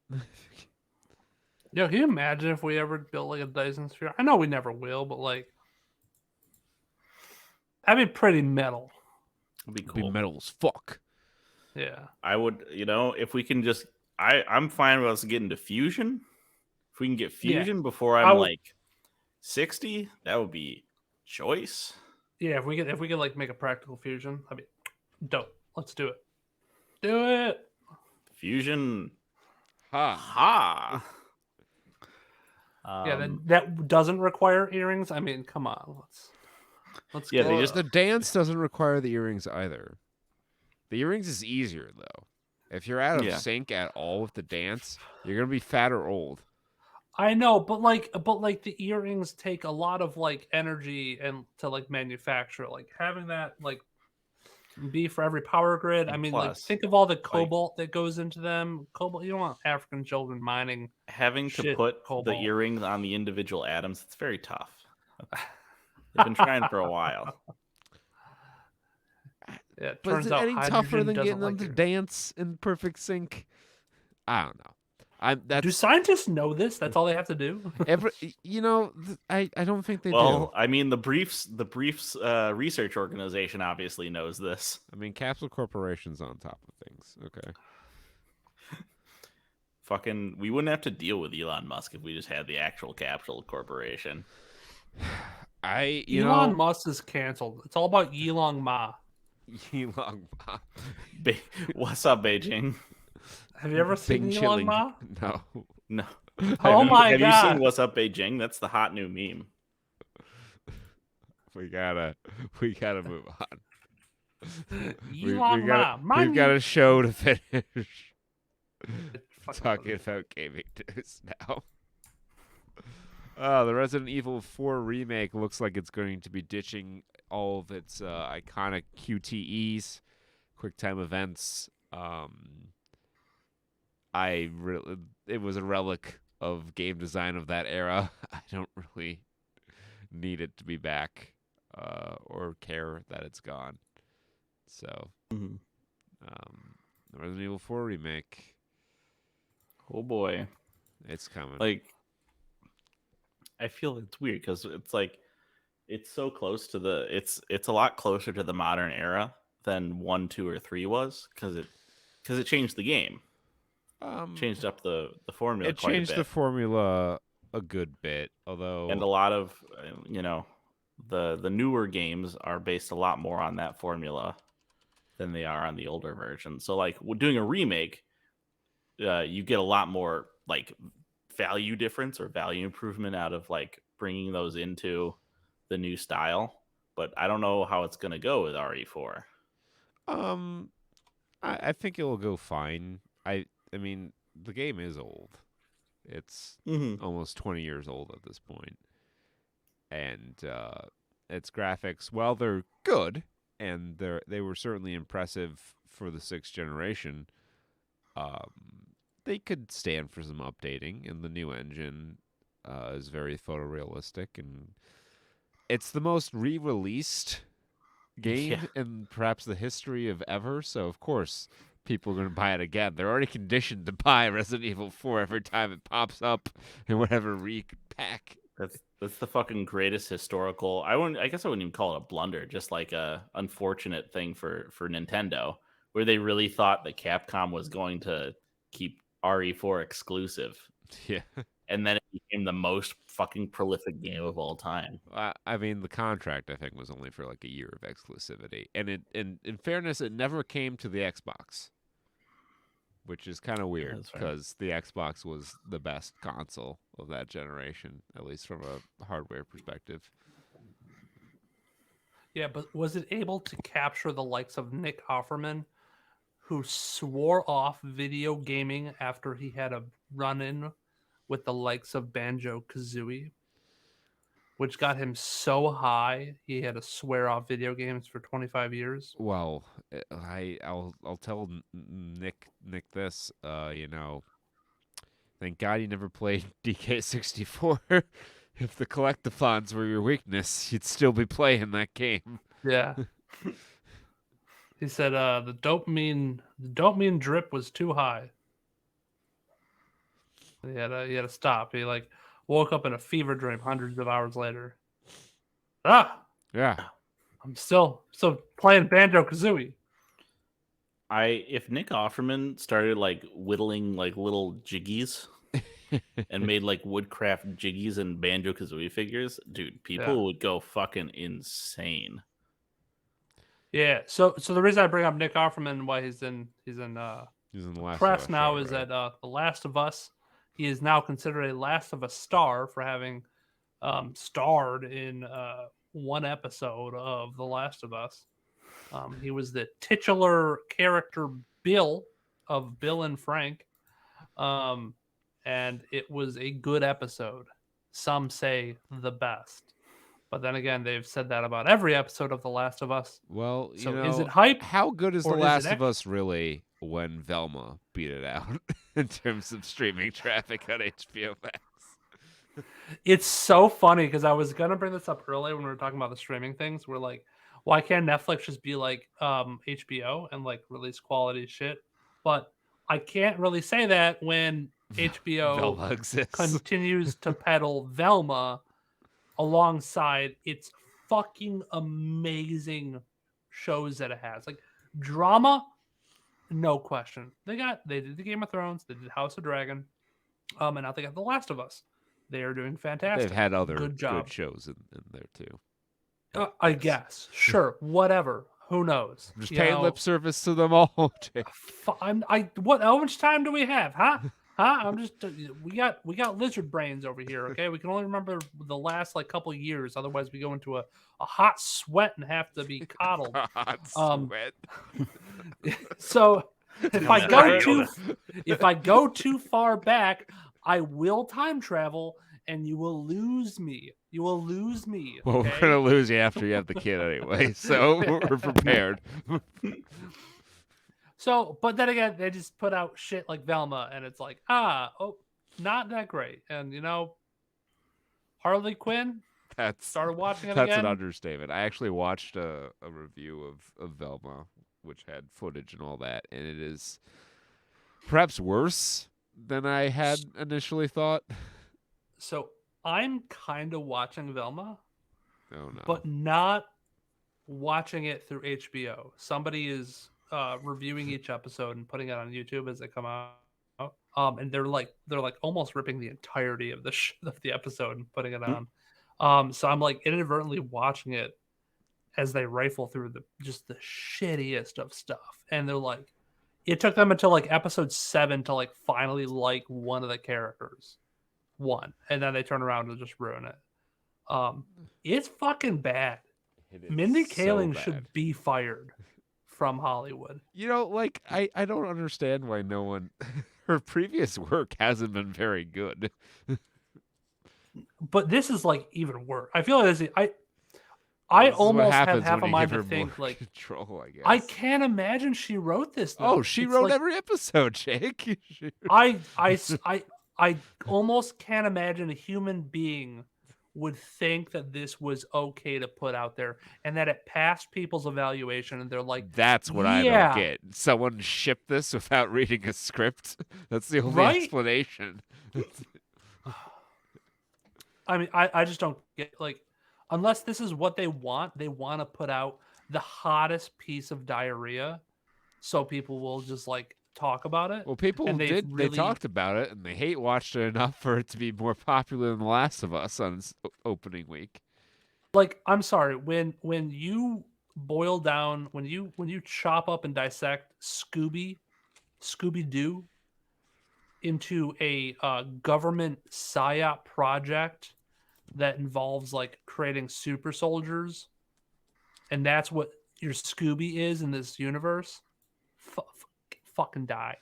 C: Yo, can you imagine if we ever built like a Dyson sphere? I know we never will, but like that'd be pretty metal.
B: It'd be
A: It'd
B: cool.
A: be metal as fuck.
C: Yeah.
B: I would, if we can just, I'm fine with us getting to fusion. If we can get fusion before I'm like 60, that would be choice.
C: Yeah, if we could like make a practical fusion, that'd be dope. Let's do it. Do it.
B: Fusion.
A: Ha.
C: That doesn't require earrings. I mean, come on, let's
B: Yeah,
C: go.
A: The dance doesn't require the earrings either. The earrings is easier though. If you're out of sync at all with the dance, you're gonna be fat or old.
C: I know, but the earrings take a lot of like energy and to like manufacture. Like having that like be for every power grid. I mean,
B: plus,
C: like think of all the cobalt that goes into them. Cobalt, you don't want African children mining.
B: Having to put
C: cobalt.
B: the earrings on the individual atoms, it's very tough. They've been trying for a while.
C: Yeah, it
A: but
C: turns
A: is it
C: out
A: any tougher than getting them
C: like
A: to dance in perfect sync? I don't know.
C: Do scientists know this? That's all they have to do.
A: I don't think they do.
B: Well, I mean, the Briefs research organization obviously knows this.
A: I mean, Capsule Corporation's on top of things. Okay.
B: Fucking, we wouldn't have to deal with Elon Musk if we just had the actual Capsule Corporation.
C: Elon Musk is canceled. It's all about Elon Ma.
A: Elon Ma.
B: What's up, Beijing?
C: Have you ever seen Elon Ma?
B: No.
C: Oh my God!
B: Have you seen What's Up, Beijing? That's the hot new meme.
A: We gotta move on.
C: Elon Ma.
A: We've got a show to finish. Talking about gaming news now. The Resident Evil 4 remake looks like it's going to be ditching all of its iconic QTEs, QuickTime events. It was a relic of game design of that era. I don't really need it to be back or care that it's gone. So, the Resident Evil 4 remake.
B: Oh boy,
A: it's coming.
B: Like, I feel it's weird because it's like it's so close to it's a lot closer to the modern era than 1, 2, or 3 was because it changed the game, changed up the formula
A: It
B: quite a
A: changed
B: bit.
A: the formula a good bit, although
B: And a lot of the newer games are based a lot more on that formula than they are on the older version. So like doing a remake, you get a lot more like value difference or value improvement out of like bringing those into the new style. But I don't know how it's gonna go with RE4.
A: um, I think it'll go fine. I mean, the game is old. It's
B: Mm-hmm.
A: almost 20 years old at this point, and its graphics, while they're good and they were certainly impressive for the 6th generation, they could stand for some updating. And the new engine is very photorealistic, and it's the most re-released game
B: Yeah.
A: in perhaps the history of ever. So of course people are going to buy it again. They're already conditioned to buy Resident Evil 4 every time it pops up in whatever repack.
B: That's the fucking greatest historical. I guess I wouldn't even call it a blunder, just like a unfortunate thing for Nintendo, where they really thought that Capcom was going to keep RE4 exclusive,
A: Yeah.
B: and then it became the most fucking prolific game of all time.
A: I mean, the contract I think was only for like a year of exclusivity, and in fairness, it never came to the Xbox, which is kind of weird
B: That's fair.
A: because the Xbox was the best console of that generation, at least from a hardware perspective.
C: Yeah, but was it able to capture the likes of Nick Offerman, who swore off video gaming after he had a run-in with the likes of Banjo-Kazooie, which got him so high he had to swear off video games for 25 years?
A: Well, I'll tell Nick this. Thank God you never played DK64. If the collectathons were your weakness, you'd still be playing that game.
C: Yeah. He said the dopamine drip was too high. He had to stop. He like woke up in a fever dream hundreds of hours later.
A: Yeah.
C: I'm still playing Banjo-Kazooie.
B: If Nick Offerman started like whittling like little jiggies and made like woodcraft jiggies and Banjo-Kazooie figures, dude, people would go fucking insane.
C: Yeah. So the reason I bring up Nick Offerman and why he's in
A: the Last
C: press
A: of Us
C: now
A: show,
C: is
A: right?
C: that The Last of Us, he is now considered a Last of Us star for having starred in one episode of The Last of Us. He was the titular character Bill of Bill and Frank. And it was a good episode. Some say the best. But then again, they've said that about every episode of The Last of Us.
A: Well,
C: So is it hype?
A: how good is The
C: or is it
A: Last of
C: extra?
A: Us really when Velma beat it out in terms of streaming traffic on HBO Max?
C: It's so funny because I was gonna bring this up earlier when we were talking about the streaming things. We're like, why can't Netflix just be like HBO and like release quality shit? But I can't really say that when HBO
A: Velma exists.
C: continues to peddle Velma alongside its fucking amazing shows that it has. Like drama, no question. They did the Game of Thrones, they did House of Dragon, and now they got The Last of Us. They are doing fantastic.
A: They've had other
C: good job.
A: shows in there too.
C: I guess, sure, whatever. Who knows?
A: Just
C: You
A: pay
C: know,
A: lip service to them all. Jake.
C: what? How much time do we have? Huh? I'm just. We got lizard brains over here. Okay, we can only remember the last like couple years. Otherwise, we go into a hot sweat and have to be coddled.
A: Hot sweat.
C: So if I
B: Right.
C: go too far back, I will time travel and you will lose me. You will lose me.
A: Well,
C: Okay?
A: we're gonna lose you after you have the kid anyway, so we're prepared.
C: So, but then again, they just put out shit like Velma, and it's like, not that great. And you know, Harley Quinn started watching it
A: That's
C: again.
A: an understatement. I actually watched a review of Velma, which had footage and all that, and it is perhaps worse than I had initially thought.
C: So I'm kind of watching Velma,
A: Oh no!
C: but not watching it through HBO. Somebody is reviewing each episode and putting it on YouTube as they come out. And they're like almost ripping the entirety of the episode and putting it on. So I'm like inadvertently watching it as they rifle through the shittiest of stuff. And they're like, it took them until like episode 7 to like finally like one of the characters. And then they turn around and just ruin it. It's fucking bad. Mindy Kaling should be fired from Hollywood.
A: You know, like I don't understand why no one her previous work hasn't been very good.
C: But this is like even worse. I feel like I almost have half a mind to think like
A: control, I guess.
C: I can't imagine she wrote this though.
A: Oh, she wrote every episode, Jake.
C: I almost can't imagine a human being would think that this was okay to put out there and that it passed people's evaluation and they're like,
A: that's what I don't get. Someone shipped this without reading a script. That's the only explanation.
C: I mean, I just don't get, like, unless this is what they want to put out the hottest piece of diarrhea so people will just like talk about it.
A: Well, people they talked about it and they hate watched it enough for it to be more popular than The Last of Us on its opening week.
C: Like, I'm sorry, when you boil down, when you chop up and dissect Scooby-Doo into a government PSYOP project that involves like creating super soldiers, and that's what your Scooby is in this universe, fucking die.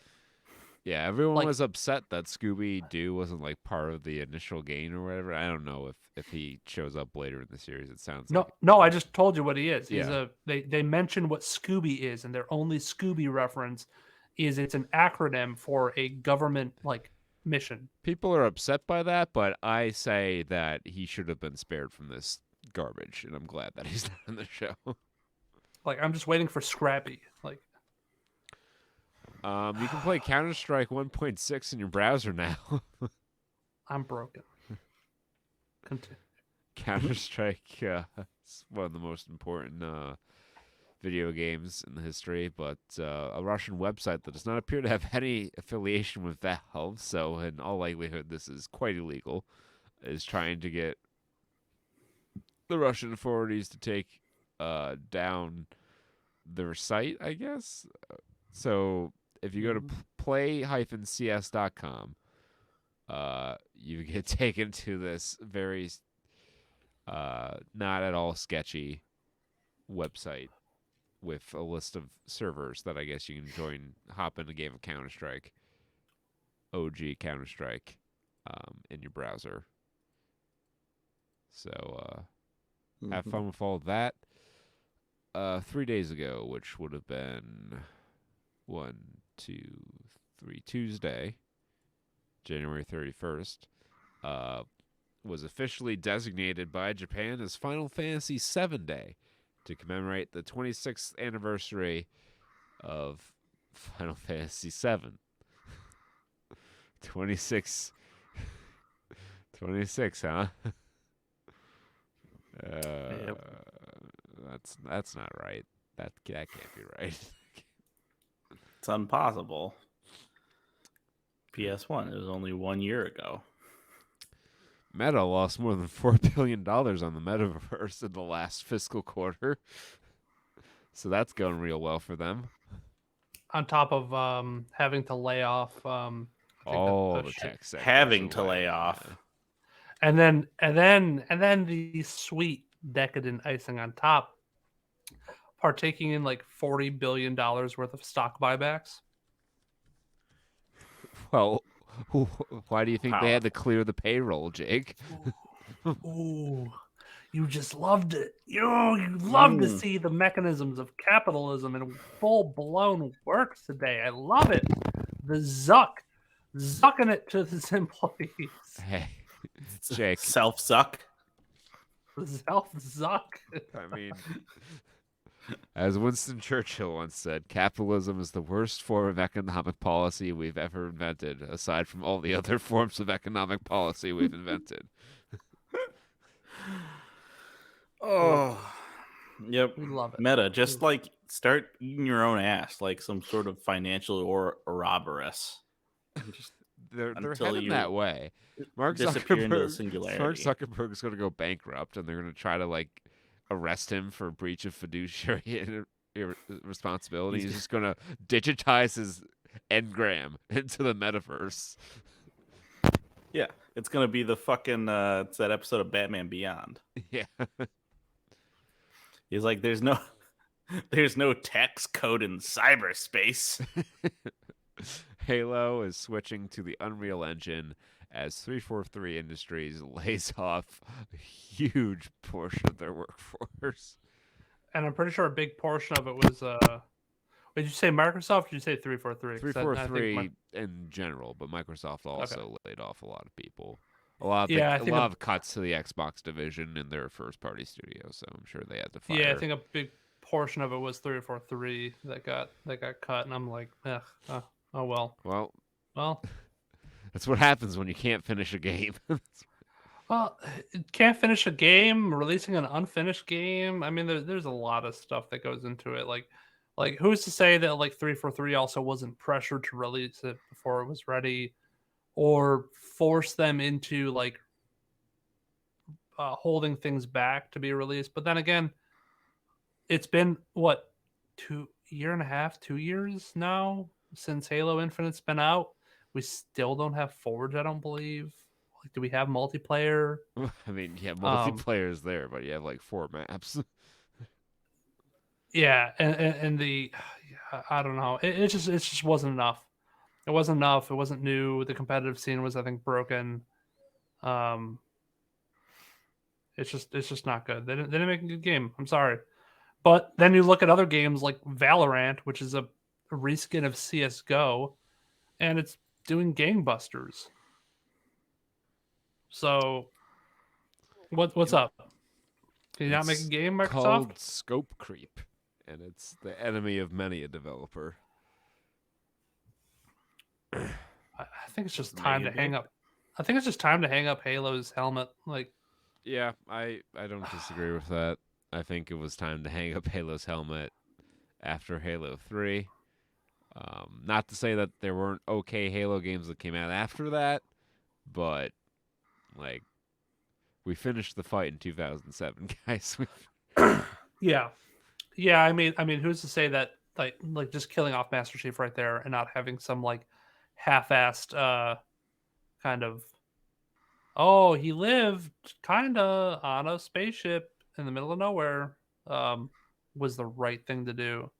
A: Yeah, everyone was upset that Scooby-Doo wasn't like part of the initial game or whatever. I don't know if he shows up later in the series. It sounds
C: no. I just told you what he is. He's
A: yeah.
C: They mention what Scooby is, and their only Scooby reference is it's an acronym for a government like mission.
A: People are upset by that, but I say that he should have been spared from this garbage, and I'm glad that he's not in the show.
C: Like, I'm just waiting for Scrappy. Like,
A: you can play Counter-Strike 1.6 in your browser now.
C: I'm broken. Continue.
A: Counter-Strike is one of the most important video games in the history, but a Russian website that does not appear to have any affiliation with Valve, so in all likelihood this is quite illegal, is trying to get the Russian authorities to take down their site, I guess. So if you go to play-cs.com, you get taken to this very not at all sketchy website with a list of servers that I guess you can join, hop in a game of Counter-Strike, OG Counter-Strike, in your browser. So have fun with all that. 3 days ago, which would have been Tuesday, January 31st, was officially designated by Japan as Final Fantasy VII Day to commemorate the 26th anniversary of Final Fantasy VII. 26, huh? That's not right. That can't be right.
B: It's impossible. PS1, it was only 1 year ago.
A: Meta lost more than $4 billion on the metaverse in the last fiscal quarter. So that's going real well for them.
C: On top of having to lay off
A: the tech sector.
B: Having to lay off.
C: And then the sweet decadent icing on top, partaking in like $40 billion worth of stock buybacks.
A: Well, why do you think they had to clear the payroll, Jake?
C: Ooh, you just loved it. You love to see the mechanisms of capitalism in full-blown work today. I love it. The zucking it to his employees.
A: Hey, Jake.
B: Self-zuck.
C: Self-zuck.
A: I mean, as Winston Churchill once said, capitalism is the worst form of economic policy we've ever invented, aside from all the other forms of economic policy we've invented.
B: Oh. Yep.
C: We love it.
B: Meta, just like start eating your own ass like some sort of financial or Ouroboros. Just
A: They're
B: until
A: heading
B: you
A: that way. Mark
B: disappear into the
A: Zuckerberg. Mark
B: singularity.
A: Zuckerberg's going to go bankrupt, and they're going to try to like arrest him for breach of fiduciary responsibility. He's just going to digitize his engram into the metaverse.
B: Yeah, it's gonna be the fucking it's that episode of Batman Beyond.
A: Yeah.
B: He's like, there's no text code in cyberspace.
A: Halo is switching to the Unreal Engine as 343 Industries lays off a huge portion of their workforce.
C: And I'm pretty sure a big portion of it was did you say Microsoft or did you say 343?
A: 343 in general, but Microsoft also laid off a lot of people. A lot of cuts to the Xbox division in their first party studio, so I'm sure they had to fire.
C: Yeah, I think a big portion of it was 343 that got cut, and I'm like, oh well. Well,
A: that's what happens when you can't finish a game.
C: Well, can't finish a game, releasing an unfinished game. I mean, there's a lot of stuff that goes into it. Like who's to say that like 343 also wasn't pressured to release it before it was ready, or force them into like holding things back to be released. But then again, it's been what 2 years now since Halo Infinite's been out. We still don't have Forge, I don't believe. Like, do we have multiplayer?
A: I mean, yeah, multiplayer is there, but you have like 4 maps.
C: Yeah, and the I don't know. It just wasn't enough. It wasn't enough. It wasn't new. The competitive scene was, I think, broken. It's just not good. They didn't make a good game. I'm sorry. But then you look at other games like Valorant, which is a reskin of CS:GO, and it's doing gangbusters. So, what's up? Can you not make a game, Microsoft?
A: It's called scope creep, and it's the enemy of many a developer.
C: I think it's just time to hang up. I think it's just time to hang up Halo's helmet. Like,
A: yeah, I don't disagree with that. I think it was time to hang up Halo's helmet after Halo 3. Not to say that there weren't okay Halo games that came out after that, but like we finished the fight in 2007, guys.
C: yeah. I mean, who's to say that like just killing off Master Chief right there and not having some like half-assed kind of he lived kind of on a spaceship in the middle of nowhere was the right thing to do,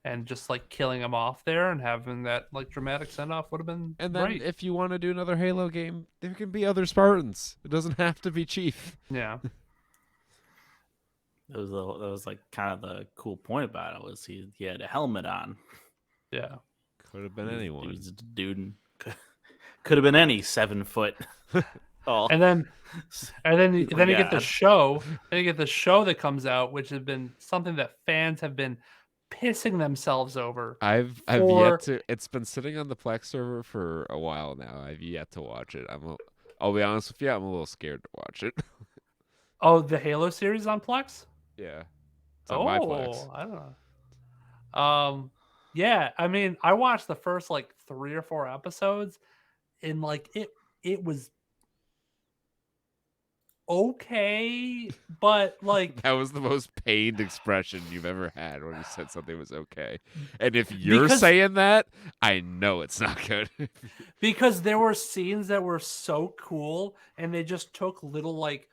C: and just like killing him off there and having that like dramatic send-off would have been
A: and then
C: great.
A: If you want to do another Halo game, there can be other Spartans. It doesn't have to be Chief.
C: Yeah.
B: That was like kind of the cool point about it was he had a helmet on.
C: Yeah.
A: Could have been anyone.
B: He was a dude. Could have been any 7 foot. Oh.
C: And then you get the show. Then you get the show that comes out, which has been something that fans have been pissing themselves over.
A: I've yet to. It's been sitting on the Plex server for a while now. I've yet to watch it. I'll be honest with you. I'm a little scared to watch it.
C: Oh, the Halo series on Plex?
A: Yeah. It's on my Plex.
C: I don't know. Yeah, I mean, I watched the first like 3 or 4 episodes, and like it was okay, but like
A: that was the most pained expression you've ever had when you said something was okay. And if you're saying that, I know it's not good.
C: Because there were scenes that were so cool, and they just took little like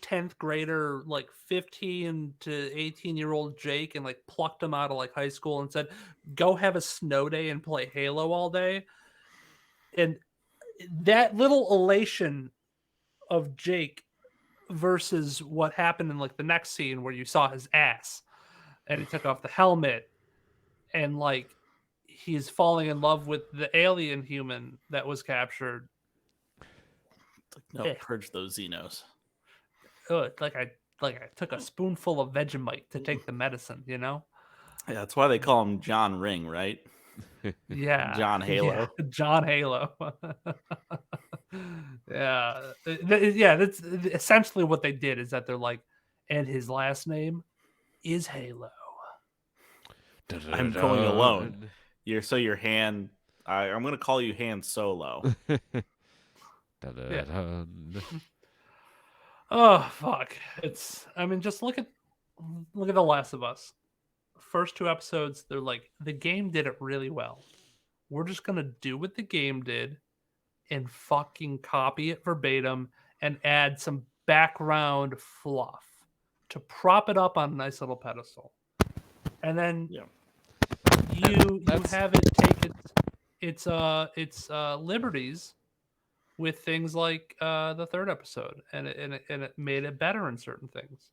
C: 10th grader, like 15 to 18-year-old Jake, and like plucked him out of like high school and said, go have a snow day and play Halo all day. And that little elation of Jake versus what happened in like the next scene where you saw his ass and he took off the helmet and like he's falling in love with the alien human that was captured.
B: No, purge those Xenos.
C: Like I took a spoonful of Vegemite to take the medicine, you know?
B: Yeah, that's why they call him John Ring, right?
C: Yeah.
B: John Halo.
C: Yeah, John Halo. Yeah. That's essentially what they did, is that they're like, and his last name is Halo.
B: I'm going alone. Your hand. I'm going to call you Han Solo.
C: Yeah. Oh fuck! Just look at The Last of Us. First 2 episodes, they're like, the game did it really well. We're just gonna do what the game did and fucking copy it verbatim and add some background fluff to prop it up on a nice little pedestal. And then you have it take its liberties with things like the 3rd episode, and it made it better in certain things.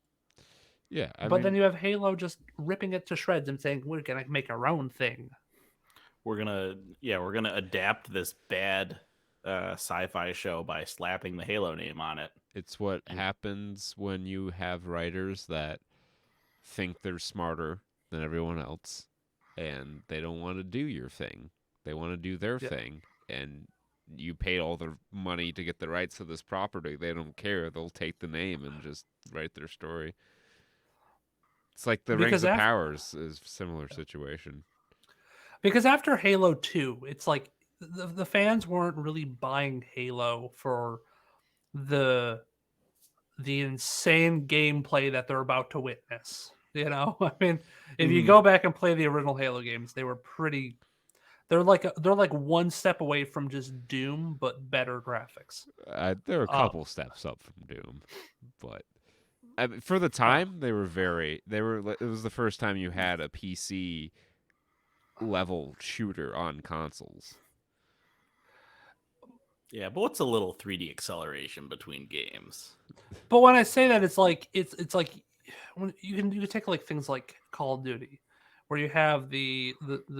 A: Yeah,
C: but then you have Halo just ripping it to shreds and saying we're gonna make our own thing.
B: We're gonna adapt this bad sci-fi show by slapping the Halo name on it.
A: It's what happens when you have writers that think they're smarter than everyone else, and they don't want to do your thing. They want to do their thing, and you paid all the money to get the rights to this property. They don't care. They'll take the name and just write their story. It's like the Rings of Powers is a similar situation.
C: Because after Halo 2, it's like the fans weren't really buying Halo for the insane gameplay that they're about to witness. You know, I mean, if you go back and play the original Halo games, they were pretty. They're like one step away from just Doom, but better graphics.
A: They're a couple steps up from Doom, but for the time they were very. They were. It was the first time you had a PC level shooter on consoles.
B: Yeah, but what's a little 3D acceleration between games?
C: But when I say that, it's like when you can take like things like Call of Duty, where you have the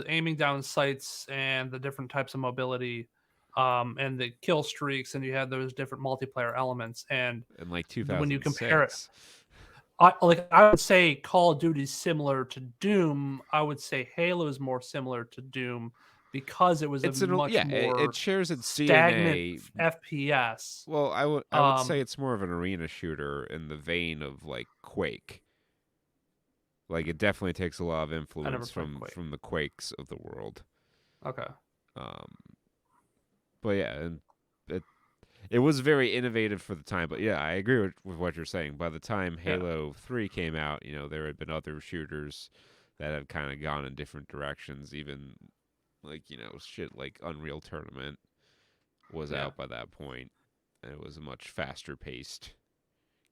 C: aiming down sights and the different types of mobility, and the kill streaks, and you have those different multiplayer elements. And
A: like 2006,
C: when you compare it, I would say Call of Duty is similar to Doom. I would say Halo is more similar to Doom because it was more
A: it shares its
C: stagnant
A: DNA.
C: FPS.
A: Well, I would say it's more of an arena shooter in the vein of like Quake. Like it definitely takes a lot of influence from the Quakes of the world.
C: Okay.
A: But yeah, and it was very innovative for the time. But yeah, I agree with what you're saying. By the time Halo 3 came out, there had been other shooters that had kind of gone in different directions. Even like shit like Unreal Tournament was out by that point, and it was a much faster paced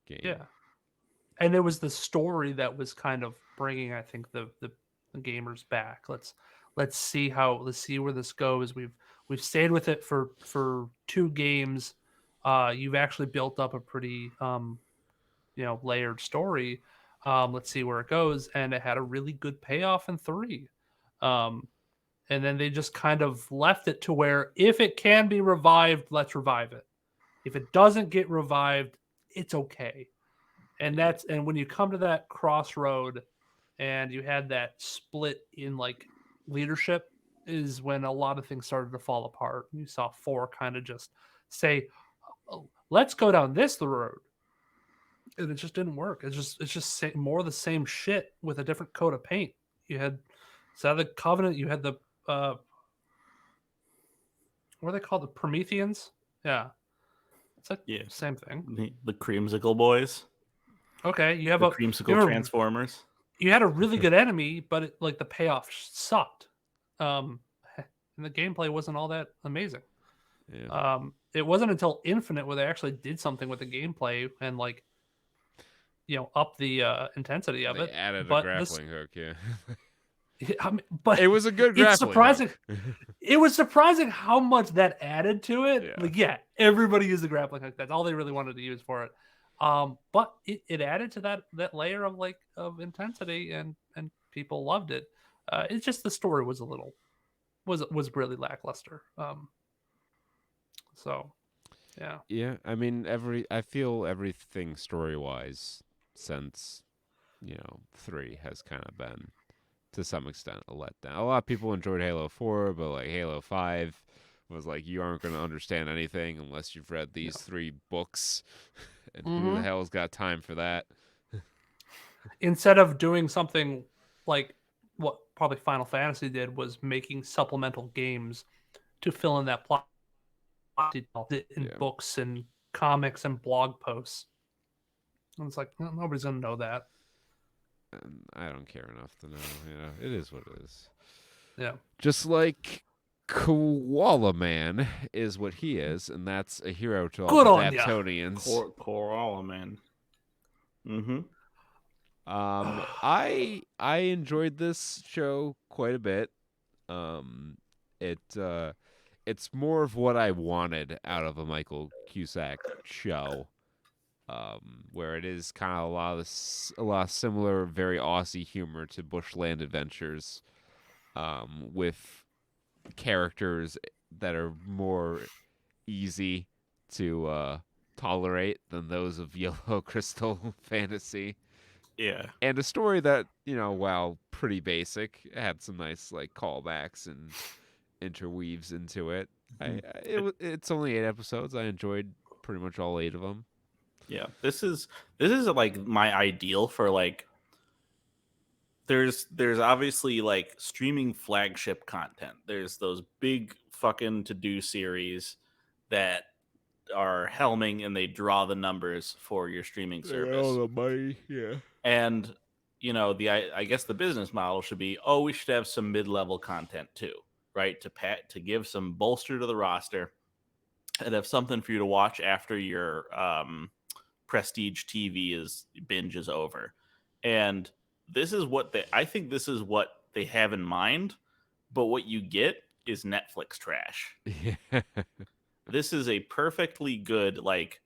A: game.
C: Yeah, and it was the story that was kind of bringing, I think, the gamers back. Let's see where this goes. We've stayed with it for 2 games. You've actually built up a pretty layered story. Let's see where it goes, and it had a really good payoff in 3. And then they just kind of left it to where if it can be revived, let's revive it. If it doesn't get revived, it's okay. And when you come to that crossroad and you had that split in like leadership is when a lot of things started to fall apart. You saw 4 kind of just say, oh, let's go down this road. And it just didn't work. It's just more of the same shit with a different coat of paint. You had the Covenant, you had the what are they called? The Prometheans? Yeah. It's like same thing.
B: The Creamsicle Boys.
C: Okay, you have
B: the Creamsicle Transformers.
C: You had a really good enemy, but the payoff sucked. And the gameplay wasn't all that amazing.
A: Yeah.
C: It wasn't until Infinite where they actually did something with the gameplay and up the intensity of it.
A: Added a grappling hook, yeah.
C: But
A: it was a good grappling. It's
C: surprising. It was surprising how much that added to it.
A: Yeah.
C: Everybody used the grappling hook. That's all they really wanted to use for it. But it added to that layer of intensity, and people loved it. It's just the story was was really lackluster. So, yeah.
A: Yeah, I mean I feel everything story-wise since 3 has kind of been to some extent a letdown. A lot of people enjoyed Halo 4, but like Halo 5 was like you aren't going to understand anything unless you've read these 3 books. And who the hell's got time for that?
C: instead of doing something like what probably Final Fantasy did, was making supplemental games to fill in that plot detail in
A: Yeah.
C: books and comics and blog posts. And it's like, nobody's gonna know that.
A: And I don't care enough to know. It is what it is.
C: Yeah.
A: Just like Koala Man is what he is, and that's a hero to all
C: Good
A: the
C: on ya.
A: Daptonians.
B: Koala Man. Mm-hmm.
A: I enjoyed this show quite a bit. It's more of what I wanted out of a Michael Cusack show. Where it is kind of a lot of similar, very Aussie humor to Bushland Adventures, with characters that are more easy to tolerate than those of Yellow Crystal Fantasy.
B: Yeah.
A: And a story that, while pretty basic, had some nice like callbacks and interweaves into it. It's only 8 episodes. I enjoyed pretty much all 8 of them.
B: Yeah. This is like my ideal for like. There's obviously like streaming flagship content. There's those big fucking to-do series that are helming and they draw the numbers for your streaming service.
A: All the money, yeah.
B: And I guess the business model should be, we should have some mid-level content too, right? To give some bolster to the roster and have something for you to watch after your prestige TV binge is over. And this is what I think this is what they have in mind, but what you get is Netflix trash.
A: Yeah.
B: This is a perfectly good, like,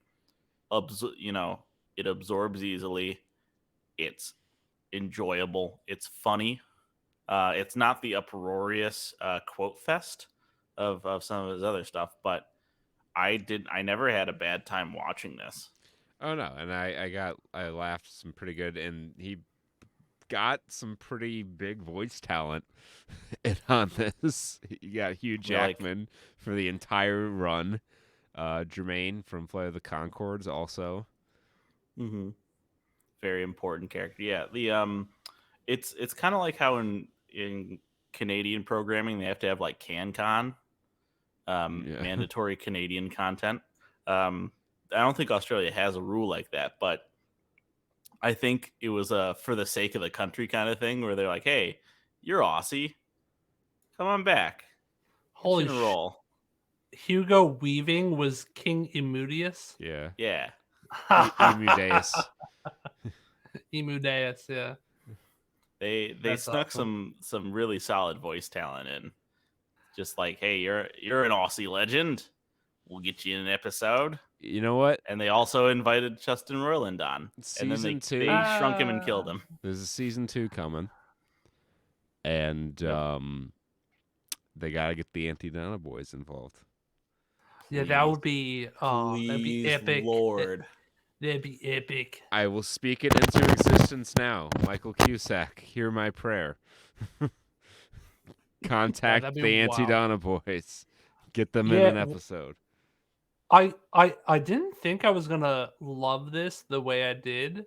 B: it absorbs easily. It's enjoyable. It's funny. It's not the uproarious quote fest of some of his other stuff, but I never had a bad time watching this.
A: Oh no, and I laughed some pretty good, and he got some pretty big voice talent on this. You got Hugh Jackman for the entire run. Jermaine from Flight of the Conchords also.
B: Mm-hmm. Very important character. Yeah, the it's kind of like how in Canadian programming they have to have like CanCon, mandatory Canadian content. I don't think Australia has a rule like that, but I think it was for the sake of the country kind of thing where they're like, "Hey, you're Aussie, come on back."
C: Holy
B: roll.
C: Hugo Weaving was King Emudius.
A: Yeah.
B: Yeah.
A: Emudeus.
C: Emudeus, yeah.
B: They
C: That's
B: snuck
C: awesome.
B: some really solid voice talent in. Just like, hey, you're an Aussie legend. We'll get you in an episode.
A: You know what?
B: And they also invited Justin Roiland on. And then they shrunk him and killed him.
A: There's a season 2 coming. And they got to get the Anti-Donna boys involved.
C: Yeah, that would be that'd be epic.
B: Lord.
C: That'd be epic.
A: I will speak it into existence now. Michael Cusack, hear my prayer. Contact the Anti-Donna boys. Get them in an episode.
C: I didn't think I was gonna love this the way I did,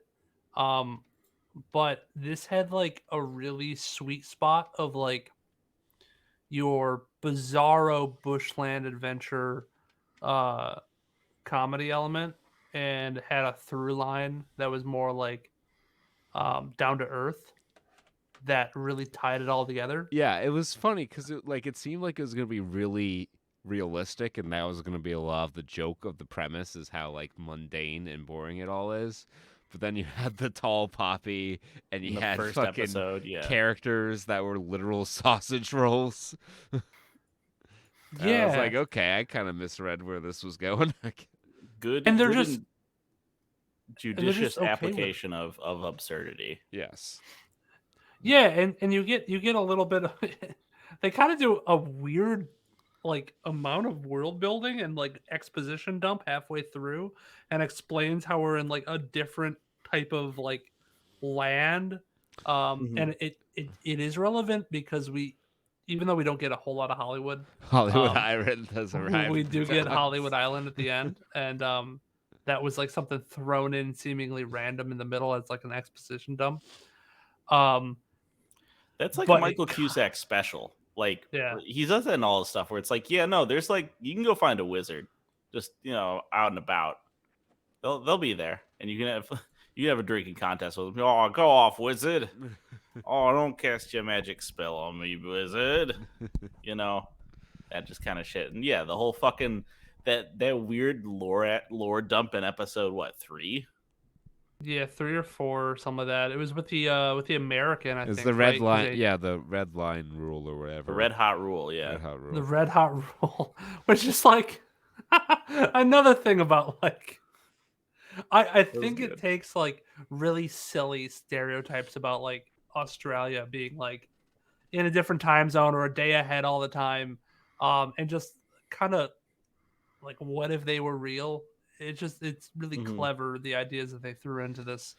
C: but this had like a really sweet spot of like your bizarro bushland adventure comedy element, and had a through line that was more like down to earth that really tied it all together.
A: Yeah, it was funny because it seemed like it was gonna be really realistic, and that was going to be a lot of the joke of the premise is how like mundane and boring it all is. But then you had the tall poppy, and you had
B: first
A: fucking
B: episode,
A: characters that were literal sausage rolls.
C: Yeah,
A: I was like, okay, I kind of misread where this was going.
B: Good,
C: and they're
B: good
C: just
B: judicious
C: okay
B: application of absurdity.
A: Yes.
C: Yeah, and you get a little bit of they kind of do a weird like amount of world building and like exposition dump halfway through, and explains how we're in like a different type of like land, and it is relevant because even though we don't get a whole lot of Hollywood
A: Island does arrive.
C: We do get Hollywood Island at the end, and that was like something thrown in seemingly random in the middle as like an exposition dump. Um,
B: That's like a
C: but
B: Michael Cusack special. Like
C: Yeah.
B: he does that in all his stuff where it's like, yeah, no, there's like you can go find a wizard, just out and about. They'll be there, and you can have a drinking contest with them. Oh, go off, wizard! Oh, don't cast your magic spell on me, wizard. That just kind of shit. And yeah, the whole fucking that weird lore dump in episode 3?
C: Yeah, 3 or 4, some of that. It was with the American, I
A: It's
C: think.
A: the red
C: right? 'Cause
A: line.
C: they-
A: Yeah, the red line rule or whatever.
B: The red hot rule, yeah.
A: Red hot rule.
C: The red hot rule, which is like another thing about like I think it
B: good.
C: takes like really silly stereotypes about like Australia being like in a different time zone or a day ahead all the time, and just kind of like what if they were real? It's really
B: Mhm.
C: clever, the ideas that they threw into this,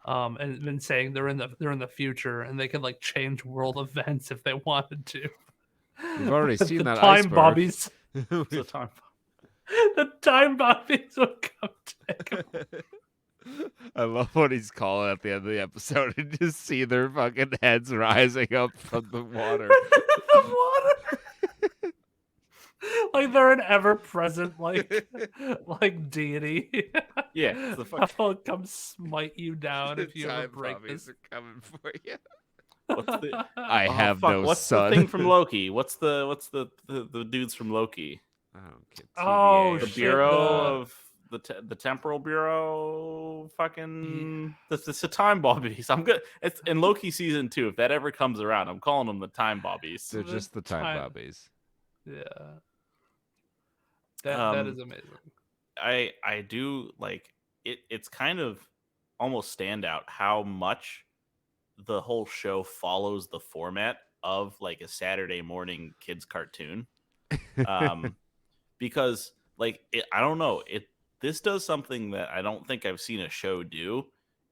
C: and then saying they're in the future and they could like change world events if they wanted to.
A: We've already
C: But
A: seen
C: the
A: that
C: time
A: iceberg.
C: bobbies.
B: The time.
C: The time bobbies would come to
A: I love what he's calling at the end of the episode and just see their fucking heads rising up from the water.
C: the water. Like they're an ever-present like deity.
B: Yeah, it's the fuck-
C: I'll come smite you down if you ever
A: Time
C: break
A: bobbies
C: this.
A: are coming for you.
B: What's the
A: I
B: oh,
A: have
B: fuck,
A: no
B: what's
A: son.
B: the thing from Loki? What's the dudes from Loki?
A: I don't get
C: Oh,
A: TVA.
B: The
C: shit,
B: Bureau of the Temporal Bureau, fucking the time bobbies. I'm good. It's in Loki season 2. If that ever comes around, I'm calling them the time bobbies.
A: They're just the time
C: Time-
A: bobbies.
C: Yeah. That
B: Um,
C: is amazing.
B: I do like it. It's kind of almost standout how much the whole show follows the format of like a Saturday morning kids cartoon. Because like I don't know, this does something that I don't think I've seen a show do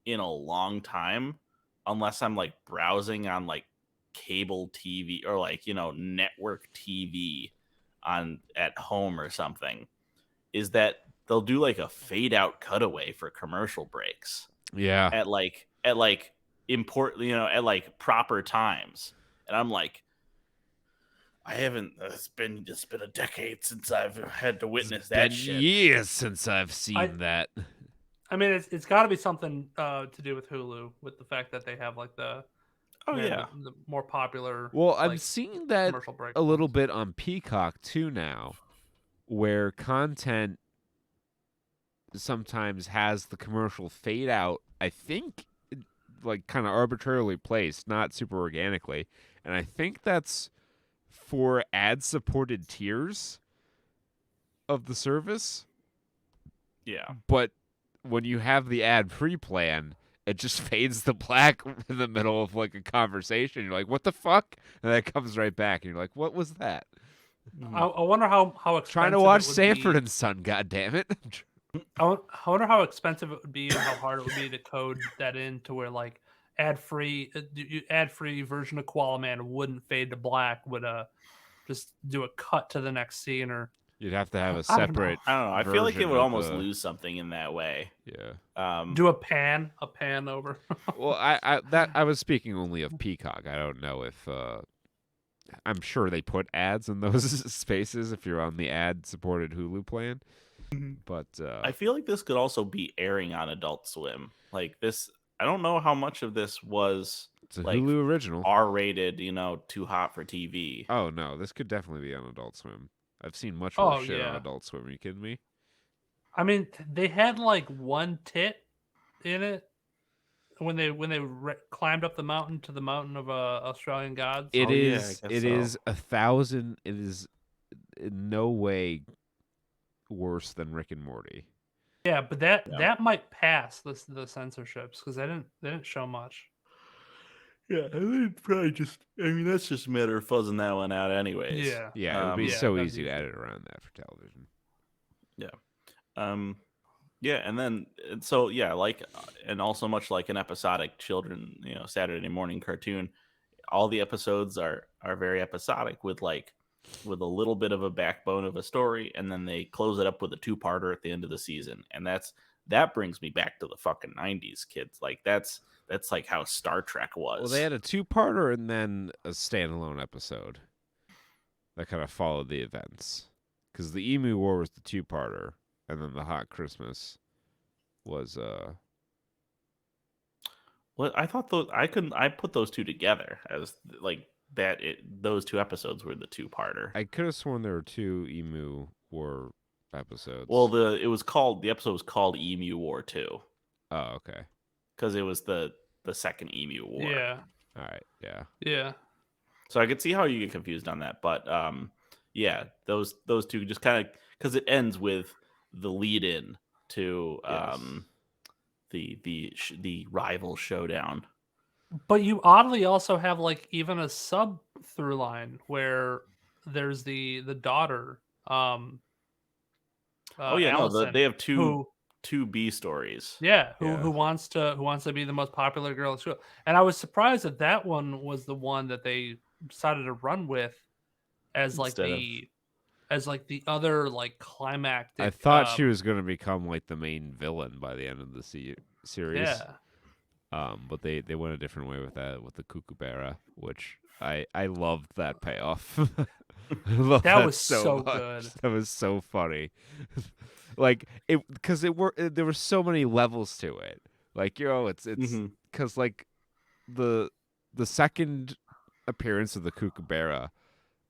B: in a long time, unless I'm like browsing on like cable TV or like network TV on at home or something. Is that they'll do like a fade out cutaway for commercial breaks
A: Yeah.
B: at proper times, and I'm like, I haven't. It's been a decade since I've had to witness that
A: Been
B: shit.
A: years since I've seen that.
C: I mean, it's got to be something to do with Hulu, with the fact that they have like the the more popular.
A: Well, I'm
C: like,
A: seeing that
C: commercial break
A: a little
C: ones.
A: bit on Peacock too now, where content sometimes has the commercial fade out. I think, like, kind of arbitrarily placed, not super organically, and I think that's for ad-supported tiers of the service.
B: Yeah.
A: But when you have the ad-free plan, it just fades to black in the middle of like a conversation. You're like, "What the fuck?" And then it comes right back, and you're like, "What was that?"
C: I wonder how expensive
A: Trying to
C: it
A: watch
C: would
A: Sanford
C: be.
A: and Son. God damn it!
C: I wonder how expensive it would be and how hard it would be to code that in to where like ad-free version of Koala Man wouldn't fade to black, would just do a cut to the next scene, or
A: You'd have to have a
C: I don't know.
A: separate.
B: I don't know. I feel like it
A: version
B: would
A: of
B: almost
A: the-
B: lose something in that way.
A: Yeah.
C: do a pan over.
A: Well, I was speaking only of Peacock. I don't know if I'm sure they put ads in those spaces if you're on the ad-supported Hulu plan. But
B: I feel like this could also be airing on Adult Swim. Like this, I don't know how much of this was
A: it's a
B: like
A: Hulu original.
B: R-rated, too hot for TV.
A: Oh no, this could definitely be on Adult Swim. I've seen much
C: Oh,
A: worse shit on
C: yeah.
A: Adult Swim. Are you kidding me?
C: I mean, they had like one tit in it when they climbed up the mountain to the mountain of Australian gods.
A: It
B: Oh, yeah, I
A: is.
B: guess
A: It
B: so.
A: is 1,000. It is in no way worse than Rick and Morty.
C: Yeah, but that might pass the censorships because they didn't show much.
B: Yeah, I think probably just. I mean, that's just a matter of fuzzing that one out, anyways.
C: Yeah.
A: Yeah, it would be
C: yeah,
A: so
C: that'd
A: easy
C: be
A: to
C: easy.
A: edit around that for television.
B: Yeah, and then so yeah, and also much like an episodic children, Saturday morning cartoon, all the episodes are very episodic with like with a little bit of a backbone of a story, and then they close it up with a 2-parter at the end of the season. And that brings me back to the fucking 90s, kids. Like that's like how Star Trek was.
A: Well, they had a 2-parter and then a standalone episode that kind of followed the events. Because the Emu War was the 2-parter, and then the Hot Christmas was
B: Well, I thought I put those two together as like that. Those 2 episodes were the 2-parter.
A: I could have sworn there were 2 Emu War episodes.
B: Well, the episode was called Emu War 2
A: Oh, okay.
B: because it was the second Emu War.
C: Yeah.
A: All right. Yeah.
C: Yeah.
B: So I could see how you get confused on that, but yeah, those 2 just kind of, because it ends with the lead in to
A: Yes.
B: the rival showdown.
C: But you oddly also have like even a sub through line where there's the daughter.
B: Oh yeah,
C: Allison,
B: they have two
C: who
B: B stories.
C: who wants to be the most popular girl at school. And I was surprised that one was the one that they decided to run with as like the other like climactic.
A: I thought she was going to become like the main villain by the end of the series.
C: Yeah.
A: But they went a different way with that, with the Kookaburra, which I loved that payoff. I loved
C: That was
A: so
C: so
A: much.
C: good.
A: That was so funny. Like because there were so many levels to it. Like it's because like the second appearance of the Kookaburra,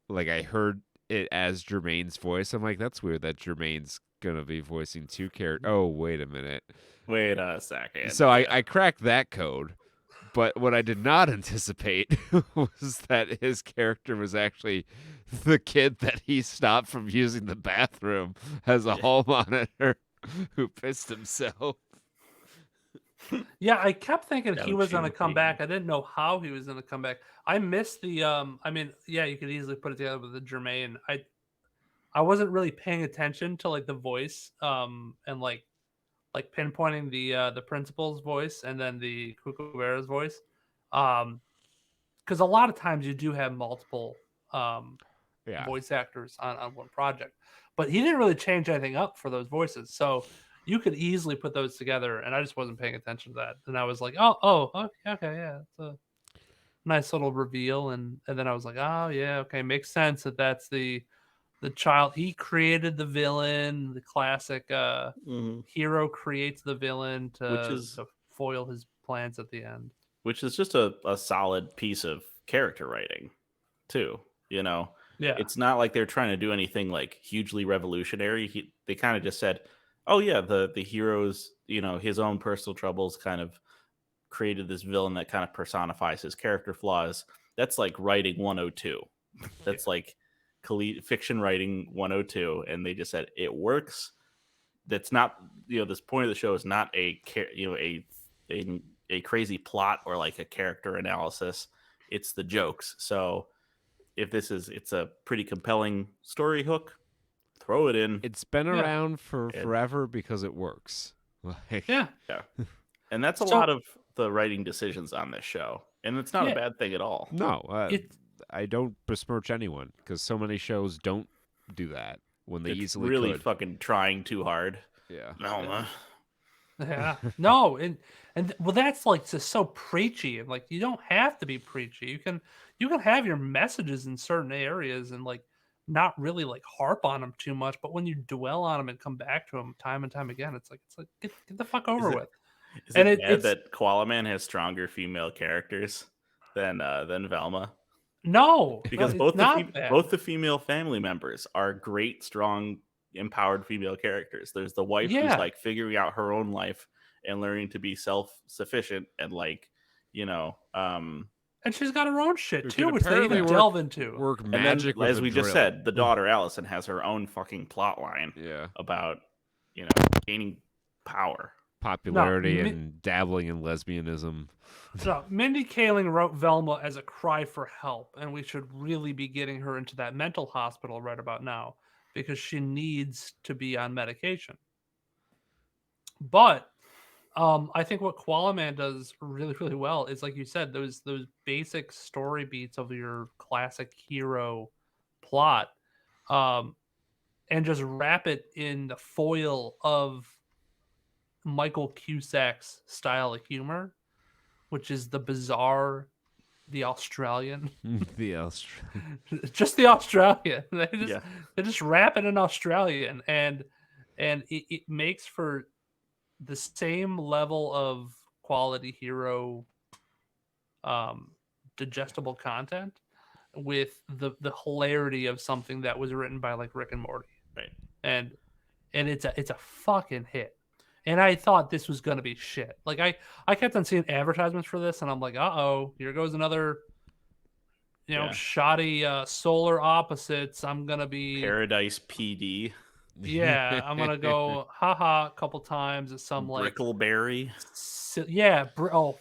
A: like I heard it as Jermaine's voice. I'm like, that's weird that Jermaine's gonna be voicing 2 characters. Oh, wait a minute.
B: Wait a second.
A: So I cracked that code, but what I did not anticipate was that his character was actually the kid that he stopped from using the bathroom as a hall monitor who pissed himself.
C: Yeah, I kept thinking he was going to
B: Ouchie.
C: come back. I didn't know how he was going to come back. I missed the I mean, yeah, you could easily put it together with the Jermaine. I wasn't really paying attention to like the voice and like pinpointing the principal's voice and then the Kookaburra's voice. Cuz a lot of times you do have multiple voice actors on one project. But he didn't really change anything up for those voices. So you could easily put those together, and I just wasn't paying attention to that. And I was like, okay, yeah, it's a nice little reveal. And then I was like, oh yeah, okay, makes sense that's the child. He created the villain, the classic hero creates the villain to foil his plans at the end.
B: Which is just a solid piece of character writing, too. Yeah, it's not like they're trying to do anything like hugely revolutionary. They kind of just said, oh yeah, the hero's, his own personal troubles kind of created this villain that kind of personifies his character flaws. That's like writing 102. That's like fiction writing 102, and they just said it works. That's not, this point of the show is not a crazy plot or like a character analysis. It's the jokes. So if it's a pretty compelling story hook, throw it in.
A: It's been around for forever because it works.
C: Yeah.
B: And that's a lot of the writing decisions on this show. And it's not a bad thing at all.
A: No, I don't besmirch anyone because so many shows don't do that when they easily
B: really
A: could.
B: Fucking trying too hard.
A: Yeah.
B: No,
C: Yeah. No, and well, that's like just so preachy. And like, you don't have to be preachy. You can have your messages in certain areas and like not really like harp on them too much. But when you dwell on them and come back to them time and time again, it's like get the fuck over with.
B: Is it bad that Koala Man has stronger female characters than Velma?
C: No,
B: because both the female family members are great, strong, empowered female characters. There's the wife who's like figuring out her own life and learning to be self-sufficient and like,
C: and she's got her own shit too, which they even delve into.
A: Work magic,
B: as we just said, the daughter Allison has her own fucking plot line about gaining power,
A: popularity, and dabbling in lesbianism.
C: So Mindy Kaling wrote Velma as a cry for help, and we should really be getting her into that mental hospital right about now because she needs to be on medication. But I think what Koala Man does really, really well is, like you said, those basic story beats of your classic hero plot, and just wrap it in the foil of Michael Cusack's style of humor, which is the bizarre, the Australian,
A: The Australian.
C: just the Australian. They
B: Yeah.
C: just wrap it in Australian, and it makes for the same level of quality hero, digestible content with the hilarity of something that was written by like Rick and Morty,
B: Right.
C: and it's a fucking hit. And I thought this was gonna be shit. Like I kept on seeing advertisements for this, and I'm like, here goes another,
B: Yeah.
C: shoddy solar opposites. I'm gonna be
B: Paradise PD.
C: yeah, I'm gonna go haha a couple times at some like
B: Brickleberry.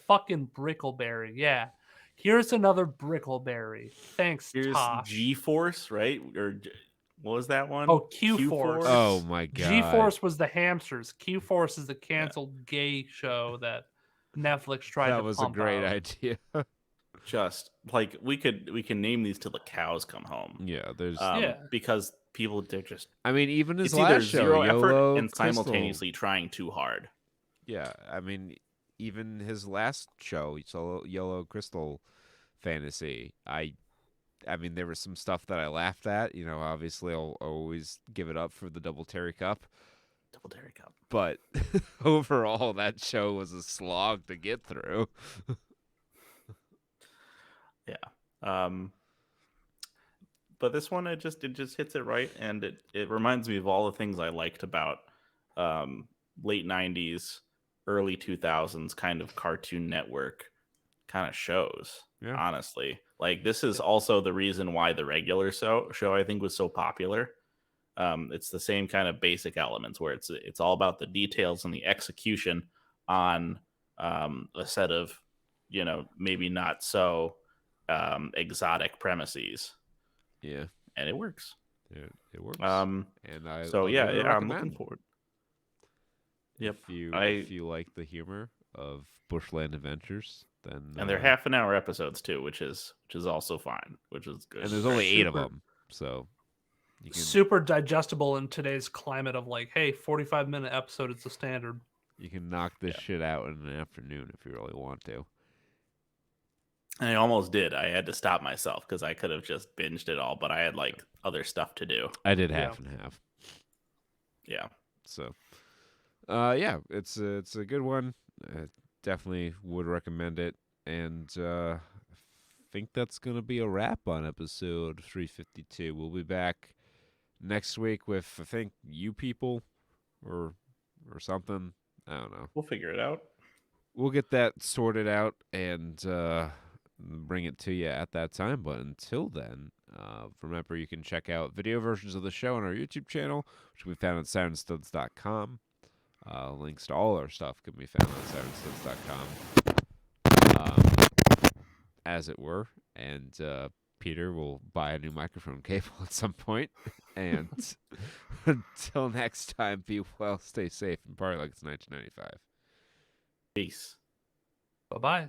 C: fucking Brickleberry. Yeah. Here's another Brickleberry. Thanks,
B: Here's
C: Tosh.
B: G-Force, right? Or what was that one?
C: Oh, Q-Force.
A: Oh my god.
C: G-Force was the hamsters. Q-Force is the canceled gay show that Netflix tried to
A: That was a
C: pump
A: great
C: out.
A: idea.
B: Just like we can name these till the cows come home.
A: Yeah, there's.
B: Because people, they're just.
A: I mean, even his
B: It's either
A: last show,
B: zero effort
A: YOLO
B: and
A: Crystal.
B: simultaneously trying too hard.
A: Yeah, I mean, even his last show, Yellow Crystal Fantasy. I mean, there was some stuff that I laughed at. Obviously, I'll always give it up for the Double Terry Cup.
B: Double Dairy Cup.
A: But overall, that show was a slog to get through.
B: Yeah. But this one, it just hits it right, and it reminds me of all the things I liked about late 90s, early 2000s kind of Cartoon Network kind of shows.
A: Yeah.
B: Honestly, like this is also the reason why the regular show I think was so popular. It's the same kind of basic elements where it's all about the details and the execution on a set of maybe not so exotic premises.
A: Yeah,
B: and it works.
A: It works.
B: And
A: I
B: so
A: I'll
B: yeah,
A: give it a
B: I'm
A: recommend.
B: looking forward. Yep.
A: If you like the humor of Bushland Adventures, then
B: And they're half an hour episodes too, which is also fine, which is good.
A: and there's only 8 of
C: Super.
A: them, so you can
C: Super digestible in today's climate of like, hey, 45-minute episode is the standard.
A: you can knock this shit out in an afternoon if you really want to.
B: And I almost did. I had to stop myself because I could have just binged it all, but I had like other stuff to do.
A: I did half and half.
B: Yeah.
A: So, yeah, it's a good one. Definitely would recommend it, and I think that's gonna be a wrap on episode 352. We'll be back next week with I think you people or something. I don't know.
B: We'll figure it out.
A: We'll get that sorted out and bring it to you at that time. But until then, remember you can check out video versions of the show on our YouTube channel, which can be found at saturnstuds.com. Links to all our stuff can be found on saturnstuds.com, as it were. And Peter will buy a new microphone cable at some point. And until next time, be well, stay safe, and party like it's 1995.
B: Peace.
C: Bye-bye.